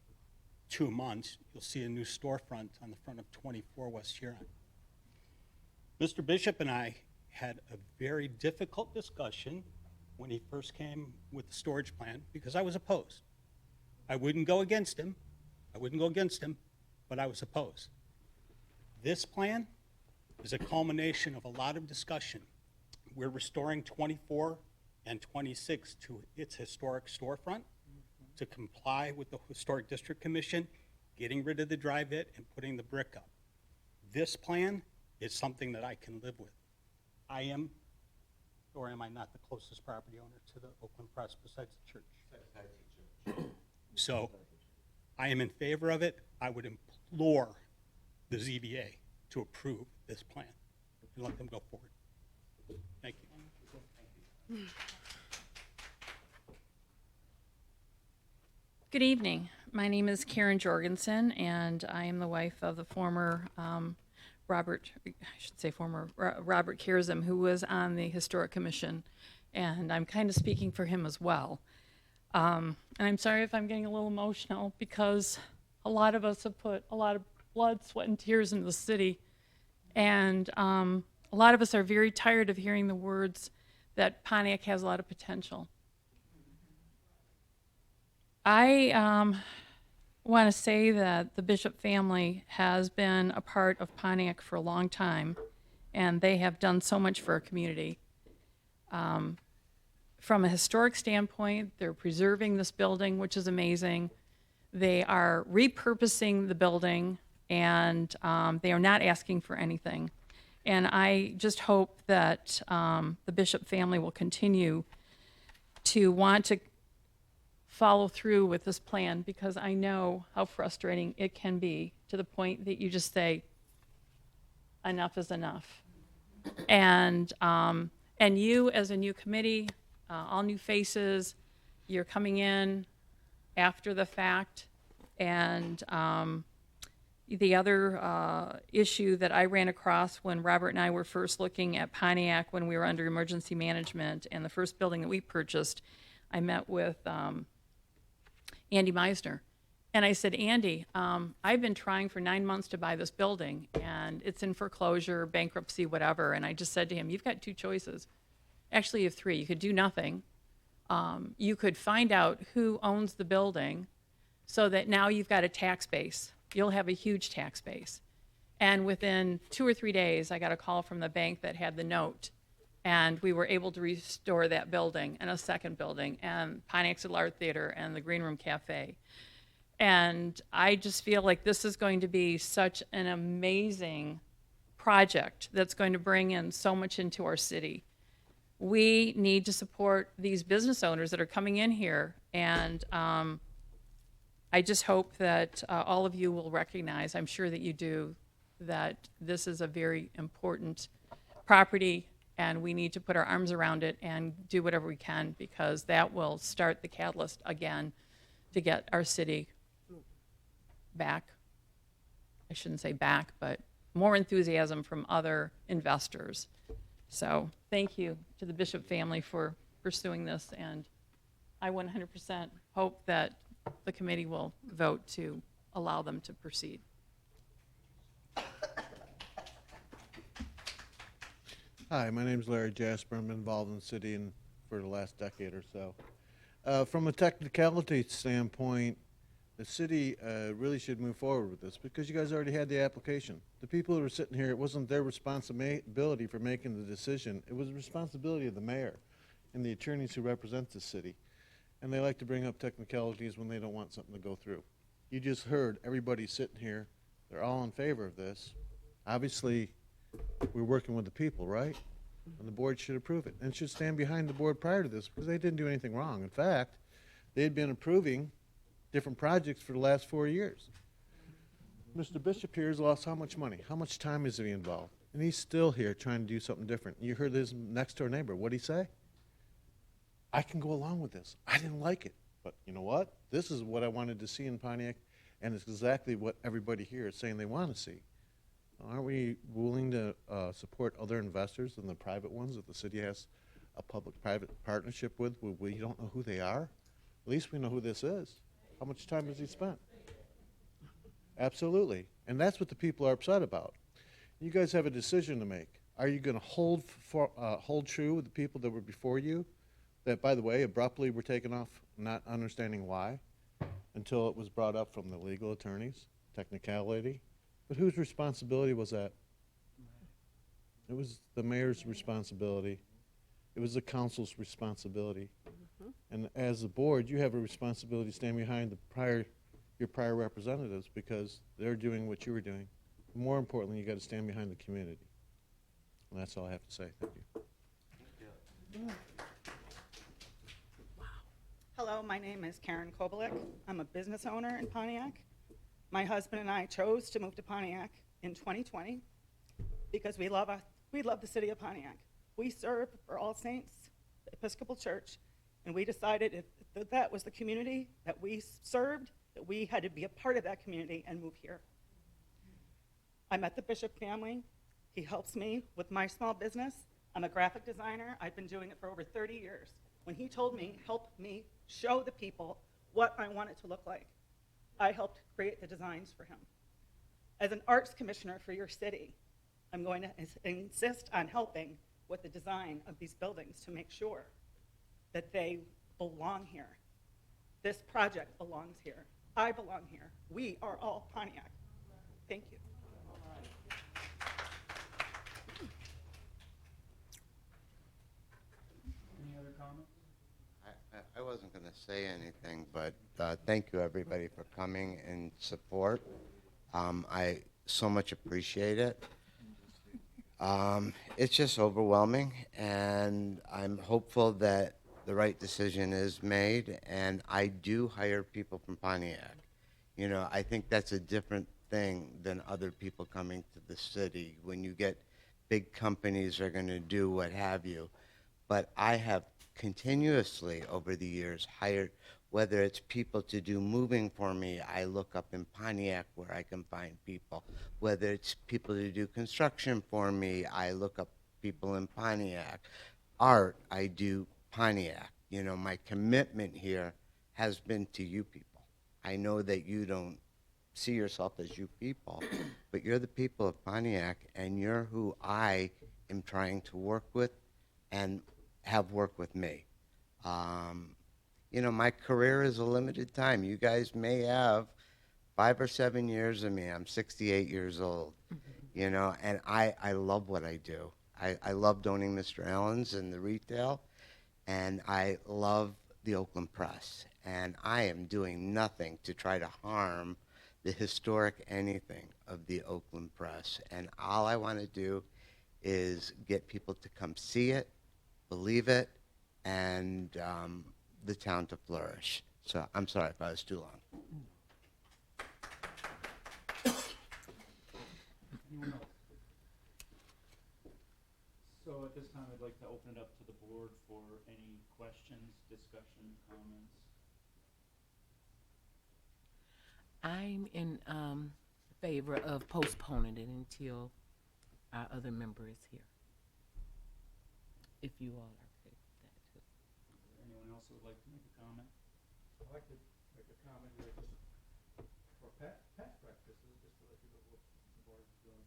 2 months, you'll see a new storefront on the front of 24 West Huron. Mr. Bishop and I had a very difficult discussion when he first came with the storage plan because I was opposed. I wouldn't go against him, but I was opposed. This plan is a culmination of a lot of discussion. We're restoring 24 and 26 to its historic storefront to comply with the Historic District Commission, getting rid of the drive-it and putting the brick up. This plan is something that I can live with. I am, or am I not, the closest property owner to the Oakland Press besides the church? So I am in favor of it. I would implore the ZBA to approve this plan and let them go forward. Thank you. Good evening. My name is Karen Jorgensen, and I am the wife of the former Robert Kiersum, who was on the Historic Commission, and I'm kind of speaking for him as well. And I'm sorry if I'm getting a little emotional because a lot of us have put a lot of blood, sweat, and tears into the city, and a lot of us are very tired of hearing the words that Pontiac has a lot of potential. I want to say that the Bishop family has been a part of Pontiac for a long time, and they have done so much for our community. From a historic standpoint, they're preserving this building, which is amazing. They are repurposing the building, and they are not asking for anything. And I just hope that the Bishop family will continue to want to follow through with this plan, because I know how frustrating it can be, to the point that you just say, enough is enough. And you, as a new committee, all new faces, you're coming in after the fact. And the other issue that I ran across when Robert and I were first looking at Pontiac, when we were under emergency management, and the first building that we purchased, I met with Andy Meisner. And I said, Andy, I've been trying for 9 months to buy this building, and it's in foreclosure, bankruptcy, whatever. And I just said to him, you've got two choices. Actually, you have three. You could do nothing. You could find out who owns the building, so that now you've got a tax base. You'll have a huge tax base. And within 2 or 3 days, I got a call from the bank that had the note, and we were able to restore that building and a second building, and Pontiac's Art Theater and the Green Room Cafe. And I just feel like this is going to be such an amazing project that's going to bring in so much into our city. We need to support these business owners that are coming in here, and I just hope that all of you will recognize, I'm sure that you do, that this is a very important property, and we need to put our arms around it and do whatever we can, because that will start the catalyst again to get our city back. I shouldn't say back, but more enthusiasm from other investors. So thank you to the Bishop family for pursuing this, and I 100% hope that the committee will vote to allow them to proceed. Hi, my name is Larry Jasper. I'm involved in the city for the last decade or so. From a technicality standpoint, the city really should move forward with this, because you guys already had the application. The people who were sitting here, it wasn't their responsibility for making the decision. It was the responsibility of the mayor and the attorneys who represent the city. And they like to bring up technicalities when they don't want something to go through. You just heard everybody sitting here. They're all in favor of this. Obviously, we're working with the people, right? And the board should approve it, and should stand behind the board prior to this, because they didn't do anything wrong. In fact, they had been approving different projects for the last 4 years. Mr. Bishop here has lost how much money? How much time is he involved? And he's still here trying to do something different. You heard his next door neighbor. What'd he say? I can go along with this. I didn't like it, but you know what? This is what I wanted to see in Pontiac, and it's exactly what everybody here is saying they want to see. Aren't we willing to support other investors than the private ones that the city has a public-private partnership with? We don't know who they are. At least we know who this is. How much time has he spent? Absolutely. And that's what the people are upset about. You guys have a decision to make. Are you going to hold true with the people that were before you, that, by the way, abruptly were taken off, not understanding why, until it was brought up from the legal attorneys, technicality? But whose responsibility was that? It was the mayor's responsibility. It was the council's responsibility. And as a board, you have a responsibility to stand behind your prior representatives, because they're doing what you were doing. More importantly, you got to stand behind the community. And that's all I have to say. Thank you. Hello, my name is Karen Kobelik. I'm a business owner in Pontiac. My husband and I chose to move to Pontiac in 2020 because we love the city of Pontiac. We serve for All Saints Episcopal Church, and we decided if that was the community that we served, that we had to be a part of that community and move here. I met the Bishop family. He helps me with my small business. I'm a graphic designer. I've been doing it for over 30 years. When he told me, help me show the people what I want it to look like, I helped create the designs for him. As an arts commissioner for your city, I'm going to insist on helping with the design of these buildings to make sure that they belong here. This project belongs here. I belong here. We are all Pontiac. Thank you. Any other comments? I wasn't going to say anything, but thank you, everybody, for coming in support. I so much appreciate it. It's just overwhelming, and I'm hopeful that the right decision is made, and I do hire people from Pontiac. You know, I think that's a different thing than other people coming to the city. When you get big companies are going to do what have you. But I have continuously over the years hired, whether it's people to do moving for me, I look up in Pontiac where I can find people. Whether it's people to do construction for me, I look up people in Pontiac. Art, I do Pontiac. You know, my commitment here has been to you people. I know that you don't see yourself as you people, but you're the people of Pontiac, and you're who I am trying to work with and have worked with me. You know, my career is a limited time. You guys may have 5 or 7 years of me. I'm 68 years old, you know, and I love what I do. I loved owning Mr. Allen's and the retail, and I love the Oakland Press. And I am doing nothing to try to harm the historic anything of the Oakland Press. And all I want to do is get people to come see it, believe it, and the town to flourish. So I'm sorry if I was too long. Anyone else? So at this time, I'd like to open it up to the board for any questions, discussion, comments. I'm in favor of postponing it until our other member is here. If you all are okay with that too. Is there anyone else who would like to make a comment? I'd like to make a comment here, just for past practices, just to let you know what the board is doing.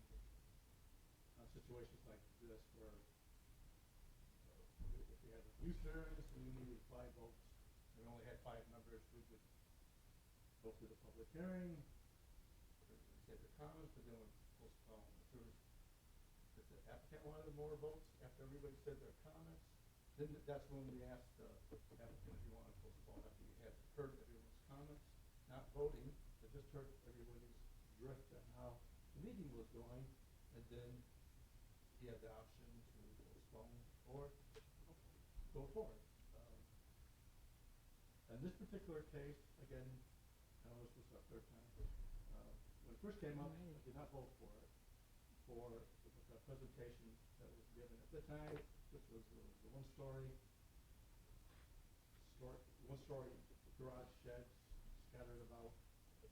Situations like this where if we had a U-turns and we needed 5 votes, and we only had 5 members, we would go through the public hearing, say their comments, and then we'd postpone. If the applicant wanted more votes after everybody said their comments, then that's when we asked the applicant if you want to postpone after you had heard everyone's comments, not voting, but just heard everybody's drift on how the meeting was going, and then he had the option to postpone or go forward. In this particular case, again, I know this was our 3rd time. When it first came up, I did not vote for it, for the presentation that was given at the time, which was the one-story garage sheds scattered about, some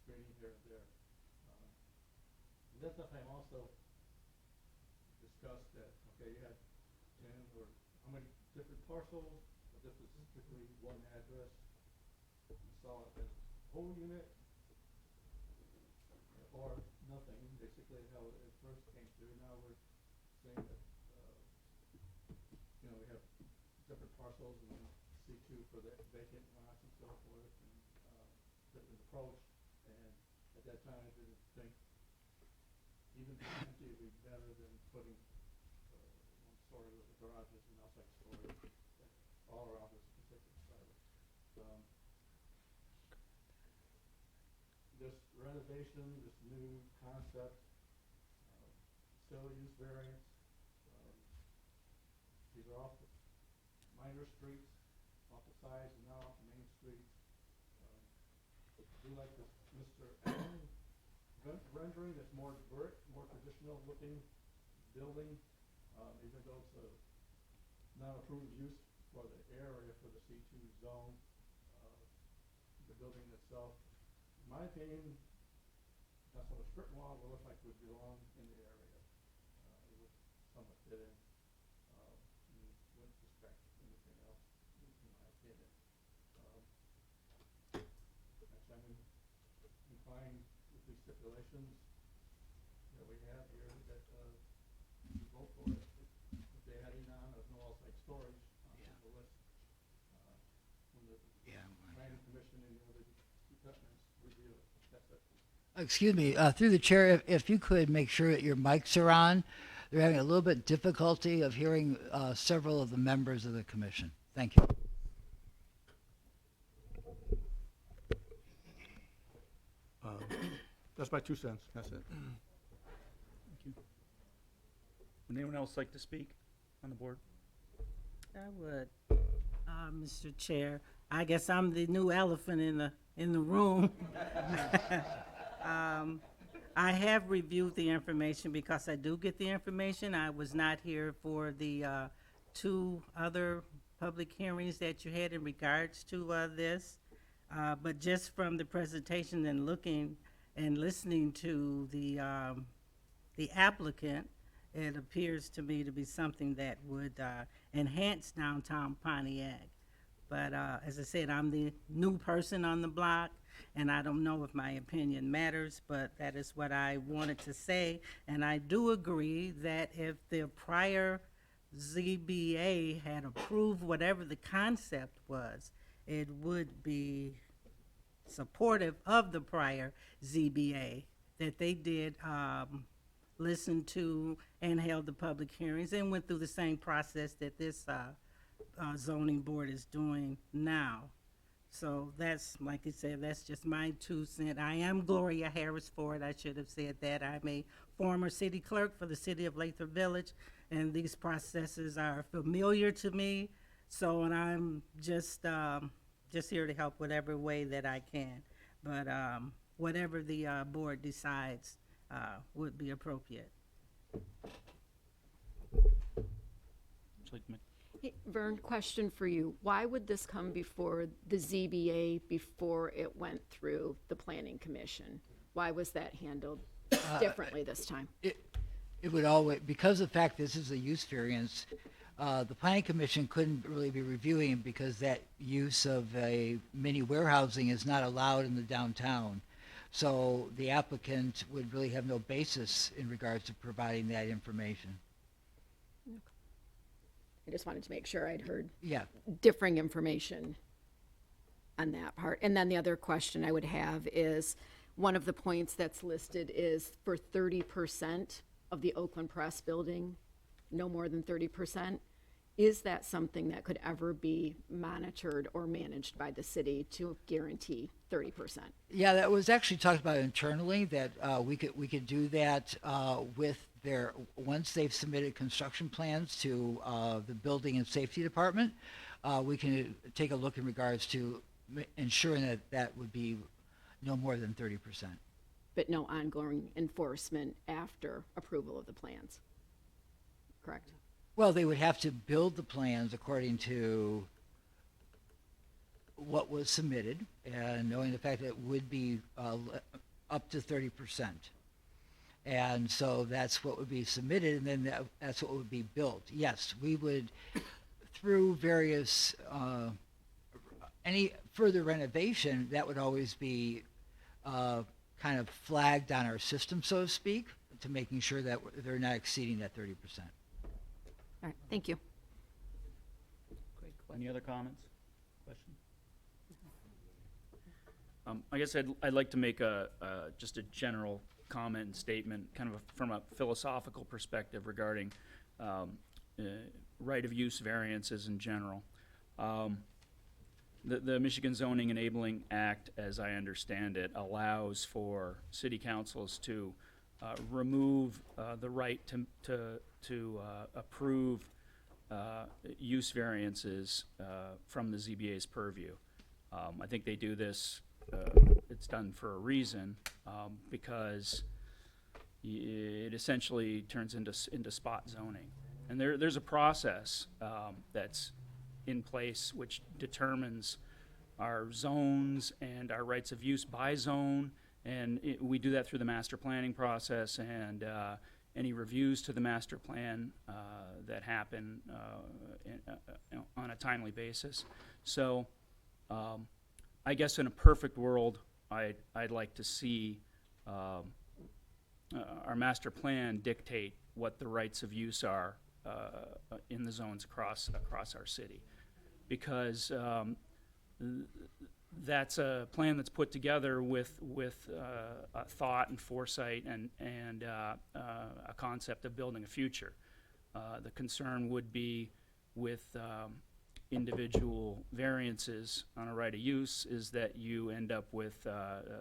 screening here and there. At that time also discussed that, okay, you had 10 or how many different parcels, but this was strictly one address. You saw it as a whole unit or nothing, basically how it first came through. Now we're saying that, you know, we have different parcels and then C2 for the vacant lots and so forth, and different approach. And at that time, I didn't think even empty would be better than putting one story with the garages and outside storage all around this particular site. This renovation, this new concept, still use variance. These are off the minor streets, off the sides, and now off the main streets. I do like this Mr. Allen rendering that's more brick, more traditional looking building, even though it's a not approved use for the area for the C2 zone. The building itself, in my opinion, not so much brick wall, but looks like it would belong in the area. It would somewhat fit in. Wouldn't suspect anything else, in my opinion. Actually, I'm inclined with these stipulations that we have here that you vote for it. With the adding on of no outside storage onto the list. When the planning commission Excuse me, through the chair, if you could make sure that your mics are on. They're having a little bit difficulty of hearing several of the members of the commission. Thank you. That's my 2 cents. That's it. Would anyone else like to speak on the board? I would, Mr. Chair. I guess I'm the new elephant in the room. I have reviewed the information because I do get the information. I was not here for the 2 other public hearings that you had in regards to this. But just from the presentation and looking and listening to the applicant, it appears to me to be something that would enhance downtown Pontiac. But as I said, I'm the new person on the block, and I don't know if my opinion matters, but that is what I wanted to say. And I do agree that if the prior ZBA had approved whatever the concept was, it would be supportive of the prior ZBA, that they did listen to and held the public hearings and went through the same process that this zoning board is doing now. So that's, like I said, that's just my 2 cents. I am Gloria Harris Ford. I should have said that. I'm a former city clerk for the city of Lathrop Village, and these processes are familiar to me. So, and I'm just here to help whatever way that I can. But whatever the board decides would be appropriate. Hey, Vern, question for you. Why would this come before the ZBA before it went through the planning commission? Why was that handled differently this time? It would always, because of the fact this is a use variance, the planning commission couldn't really be reviewing because that use of a mini warehousing is not allowed in the downtown. So the applicant would really have no basis in regards to providing that information. I just wanted to make sure I'd heard Yeah. differing information on that part. And then the other question I would have is, one of the points that's listed is for 30% of the Oakland Press building, no more than 30%. Is that something that could ever be monitored or managed by the city to guarantee 30%? Yeah, that was actually talked about internally, that we could do that with their, once they've submitted construction plans to the building and safety department, we can take a look in regards to ensuring that that would be no more than 30%. But no ongoing enforcement after approval of the plans, correct? Well, they would have to build the plans according to what was submitted, and knowing the fact that it would be up to 30%. And so that's what would be submitted, and then that's what would be built. Yes, we would, through various, any further renovation, that would always be kind of flagged on our system, so to speak, to making sure that they're not exceeding that 30%. All right, thank you. Any other comments, questions? I guess I'd like to make just a general comment and statement, kind of from a philosophical perspective regarding right of use variances in general. The Michigan Zoning Enabling Act, as I understand it, allows for city councils to remove the right to approve use variances from the ZBA's purview. I think they do this, it's done for a reason, because it essentially turns into spot zoning. And there's a process that's in place which determines our zones and our rights of use by zone, and we do that through the master planning process, and any reviews to the master plan that happen on a timely basis. So I guess in a perfect world, I'd like to see our master plan dictate what the rights of use are in the zones across our city, because that's a plan that's put together with thought and foresight and a concept of building a future. The concern would be with individual variances on a right of use is that you end up with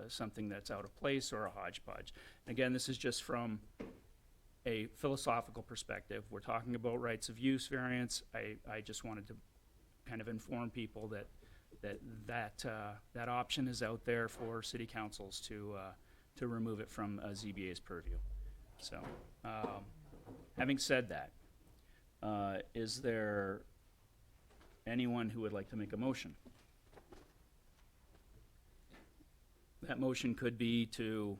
something that's out of place or a hodgepodge. Again, this is just from a philosophical perspective. We're talking about rights of use variance. I just wanted to kind of inform people that option is out there for city councils to remove it from ZBA's purview. So, having said that, is there anyone who would like to make a motion? That motion could be to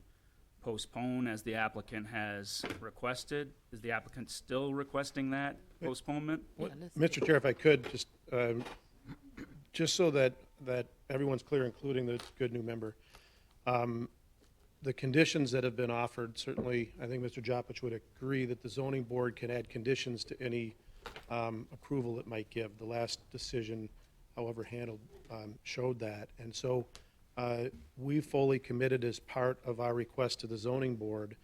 postpone as the applicant has requested. Is the applicant still requesting that postponement? Mr. Chair, if I could, just so that everyone's clear, including the good new member, the conditions that have been offered, certainly, I think Mr. Jopich would agree that the zoning board can add conditions to any approval it might give. The last decision, however handled, showed that. And so we fully committed as part of our request to the zoning board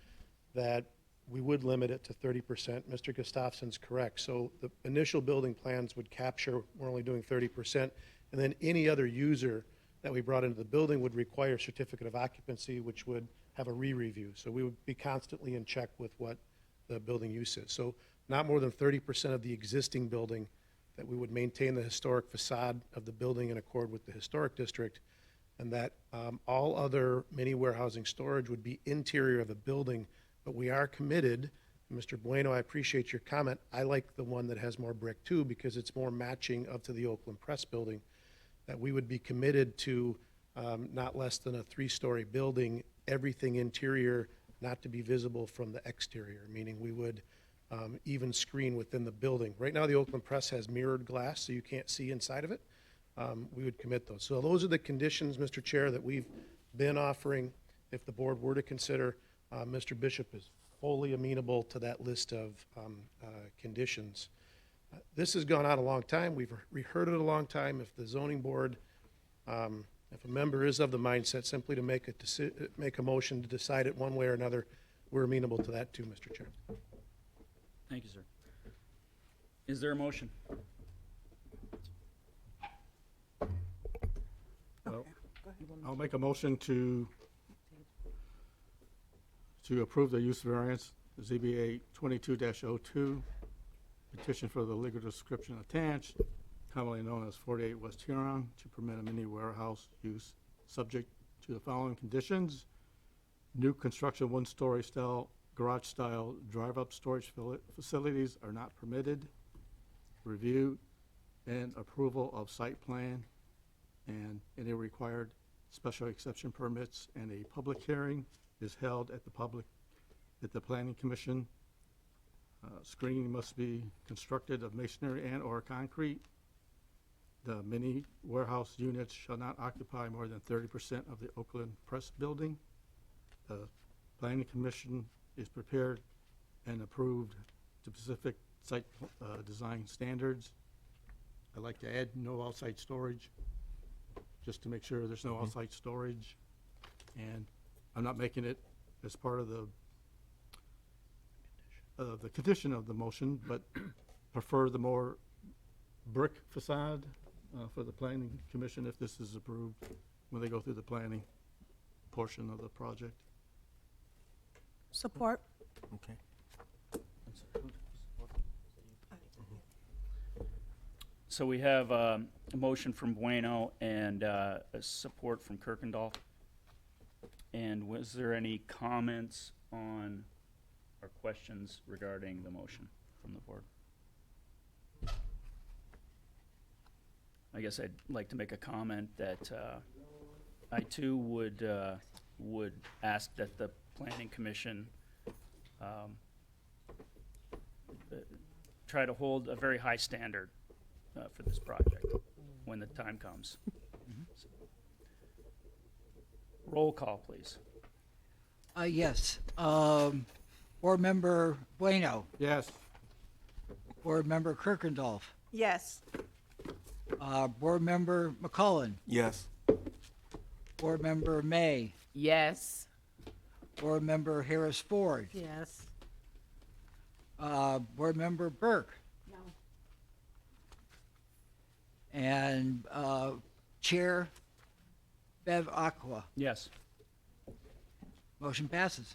that we would limit it to 30%. Mr. Gustafson's correct. So the initial building plans would capture, we're only doing 30%, and then any other user that we brought into the building would require a certificate of occupancy, which would have a re-review. So we would be constantly in check with what the building use is. So not more than 30% of the existing building, that we would maintain the historic facade of the building in accord with the historic district, and that all other mini warehousing storage would be interior of the building. But we are committed, Mr. Bueno, I appreciate your comment. I like the one that has more brick too, because it's more matching up to the Oakland Press building, that we would be committed to not less than a 3-story building, everything interior not to be visible from the exterior, meaning we would even screen within the building. Right now, the Oakland Press has mirrored glass, so you can't see inside of it. We would commit those. So those are the conditions, Mr. Chair, that we've been offering. If the board were to consider, Mr. Bishop is fully amenable to that list of conditions. This has gone on a long time. We've reheard it a long time. If the zoning board, if a member is of the mindset simply to make a motion to decide it one way or another, we're amenable to that too, Mr. Chair. Thank you, sir. Is there a motion? I'll make a motion to approve the use variance, ZBA 22-02, petition for the legal description attached, commonly known as 48 West Huron, to permit a mini warehouse use subject to the following conditions. New construction 1-story style, garage style, drive-up storage facilities are not permitted. Review and approval of site plan and any required special exception permits, and a public hearing is held at the Planning Commission. Screening must be constructed of masonry and or concrete. The mini warehouse units shall not occupy more than 30% of the Oakland Press building. The Planning Commission is prepared and approved to specific site design standards. I'd like to add no outside storage, just to make sure there's no outside storage. And I'm not making it as part of the condition of the motion, but prefer the more brick facade for the Planning Commission if this is approved when they go through the planning portion of the project. Support. Okay. So we have a motion from Bueno and a support from Kirkendall. And was there any comments on or questions regarding the motion from the board? I guess I'd like to make a comment that I too would ask that the Planning Commission try to hold a very high standard for this project when the time comes. So, roll call, please. Yes. Board Member Bueno. Yes. Board Member Kirkendall. Yes. Board Member McCullen. Yes. Board Member May, Yes. Board Member Harris Ford, Yes. Board Member Burke, No. and Chair Bev Aqua. Yes. Motion passes.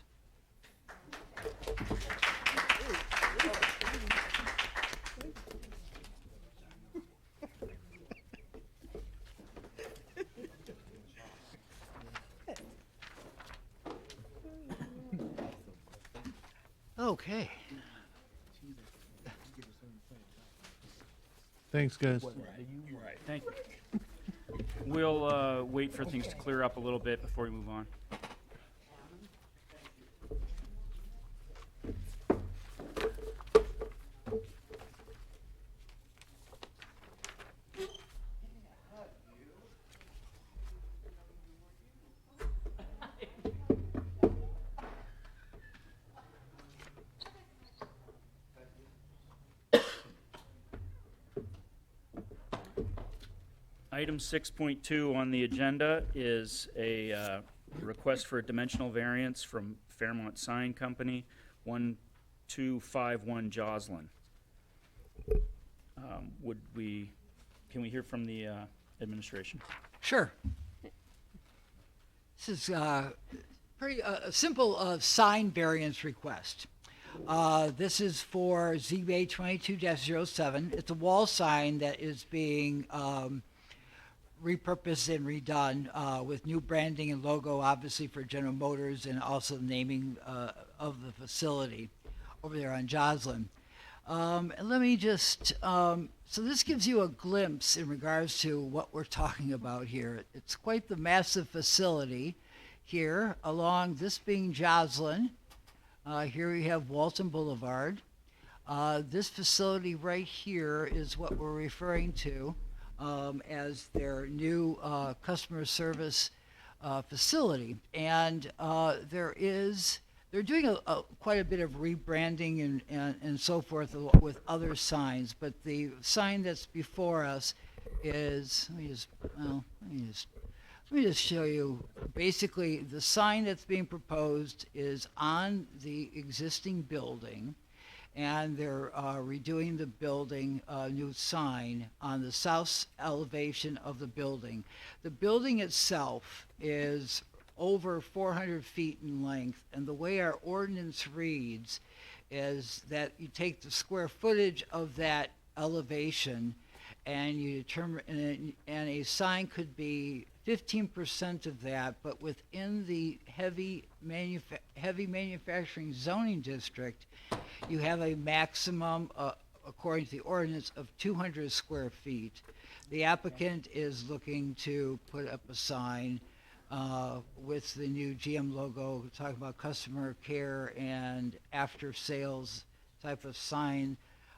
Okay. Thanks, guys. Right, thank you. We'll wait for things to clear up a little bit before we move on. Item 6.2 on the agenda is a request for a dimensional variance from Fairmont Sign Company, 1251 Joslin. Can we hear from the administration? Sure. This is pretty a simple sign variance request. This is for ZBA 22-07. It's a wall sign that is being repurposed and redone with new branding and logo, obviously for General Motors, and also naming of the facility over there on Joslin. And let me just, so this gives you a glimpse in regards to what we're talking about here. It's quite the massive facility here along this being Joslin. Here we have Walton Boulevard. This facility right here is what we're referring to as their new customer service facility. And they're doing quite a bit of rebranding and so forth with other signs, but the sign that's before us is, let me just show you. Basically, the sign that's being proposed is on the existing building, and they're redoing the building, new sign on the south elevation of the building. The building itself is over 400 feet in length, and the way our ordinance reads is that you take the square footage of that elevation and you determine, and a sign could be 15% of that, but within the heavy manufacturing zoning district, you have a maximum, according to the ordinance, of 200 square feet. The applicant is looking to put up a sign with the new GM logo, talking about customer care and after sales type of sign,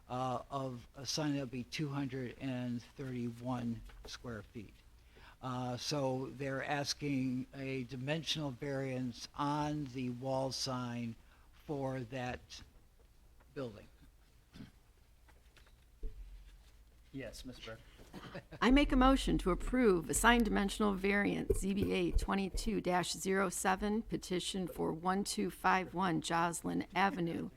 of a sign that'll be 231 square feet. So they're asking a dimensional variance on the wall sign for that building. Yes, Ms. Burke. I make a motion to approve a sign dimensional variance, ZBA 22-07, petition for 1251 Joslin Avenue,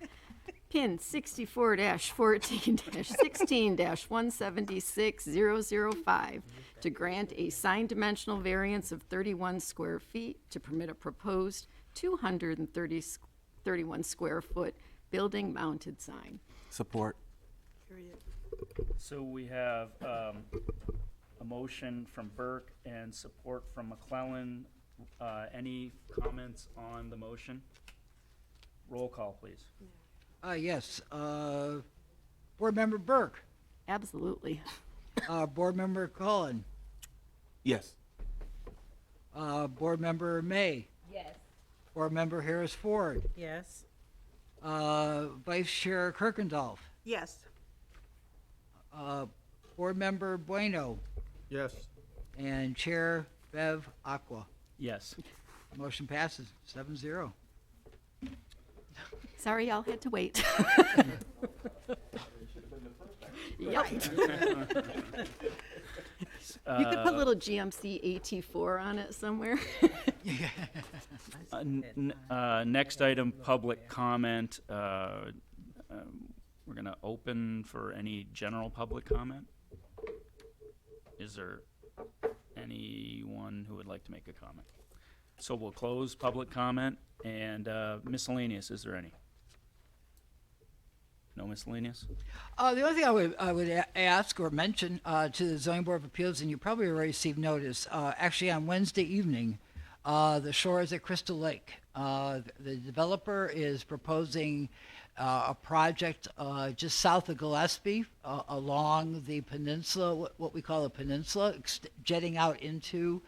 pin 64-14-16-176005, to grant a sign dimensional variance of 31 square feet to permit a proposed 231 square foot building mounted sign. Support. So we have a motion from Burke and support from McClellan. Any comments on the motion? Roll call, please. Yes. Board Member Burke. Absolutely. Board Member Cullen. Yes. Board Member May. Yes. Board Member Harris Ford. Yes. Vice Chair Kirkendall. Yes. Board Member Bueno. Yes. And Chair Bev Aqua. Yes. Motion passes 7-0. Sorry, y'all had to wait. Yep. You could put a little GMC AT4 on it somewhere. Next item, public comment. We're gonna open for any general public comment. Is there anyone who would like to make a comment? So we'll close public comment and miscellaneous, is there any? No miscellaneous? The only thing I would ask or mention to the Zoning Board of Appeals, and you probably already received notice, actually on Wednesday evening, the shores at Crystal Lake. The developer is proposing a project just south of Gillespie along the peninsula, what we call a peninsula, jetting out into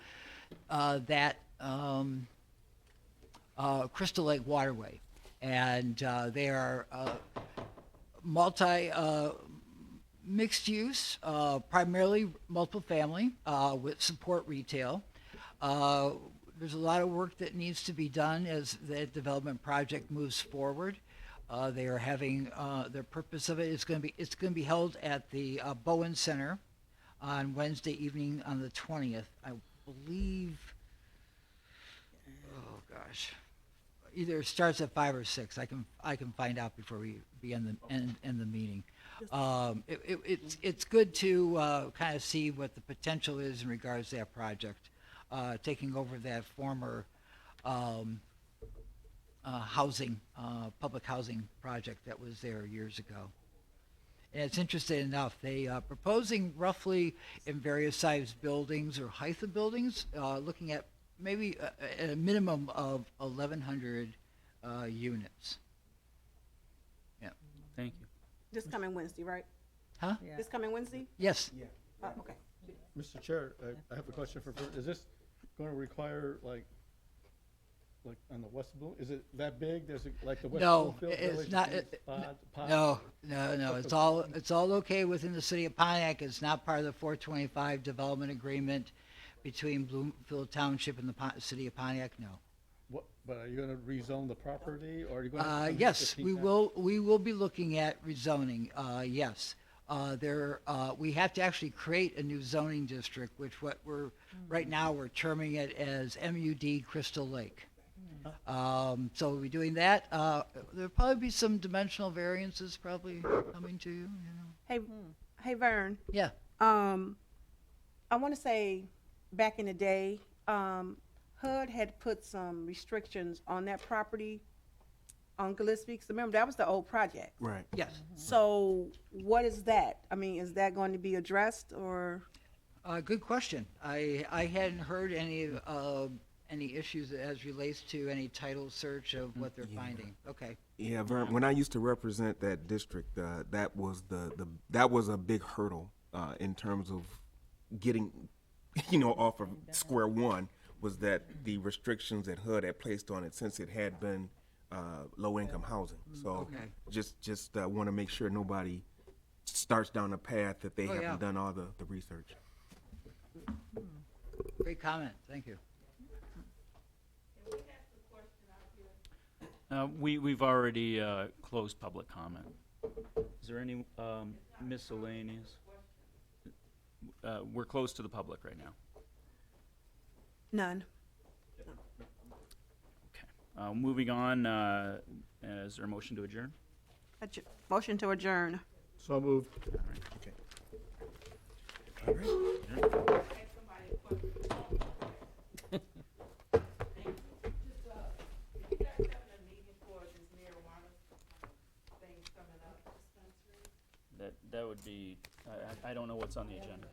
that Crystal Lake waterway. And they are mixed use, primarily multiple family with support retail. There's a lot of work that needs to be done as the development project moves forward. They are having their purpose of it is going to be held at the Bowen Center on Wednesday evening on the 20th, I believe. Oh gosh, either it starts at 5 or 6. I can find out before we end the meeting. It's good to kind of see what the potential is in regards to that project, taking over that former public housing project that was there years ago. And it's interesting enough, they are proposing roughly in various sized buildings or height of buildings, looking at maybe a minimum of 1,100 units. Yeah. Thank you. This coming Wednesday, right? Huh? This coming Wednesday? Yes. Okay. Mr. Chair, I have a question for, is this going to require like on the West Bloom, is it that big? There's like the West Bloomfield it's Village not. pod? No. It's all okay within the city of Pontiac. It's not part of the 425 development agreement between Bloomfield Township and the city of Pontiac. No. What, but are you going to rezone the property, or are you going to? Yes, we will. We will be looking at rezoning. Yes. We have to actually create a new zoning district, which right now we're terming it as MUD Crystal Lake. So we'll be doing that. There'll probably be some dimensional variances probably coming to you. Hey, Vern. Yeah. I want to say back in the day, HUD had put some restrictions on that property on Gillespie. 'Cause remember, that was the old project. Right. Yes. So what is that? I mean, is that going to be addressed or? Good question. I hadn't heard any issues as relates to any title search of what they're finding. Okay. Yeah, Vern, when I used to represent that district, that was that was a big hurdle in terms of getting, off of square one, was that the restrictions that HUD had placed on it since it had been low-income housing. So just want to make sure nobody starts down a path that they haven't done all the research. Great comment. Thank you. We've already closed public comment. Is there any miscellaneous? We're closed to the public right now. None. Okay. Moving on, is there a motion to adjourn? Motion to adjourn. So moved. All right. Okay. That would be, I don't know what's on the agenda.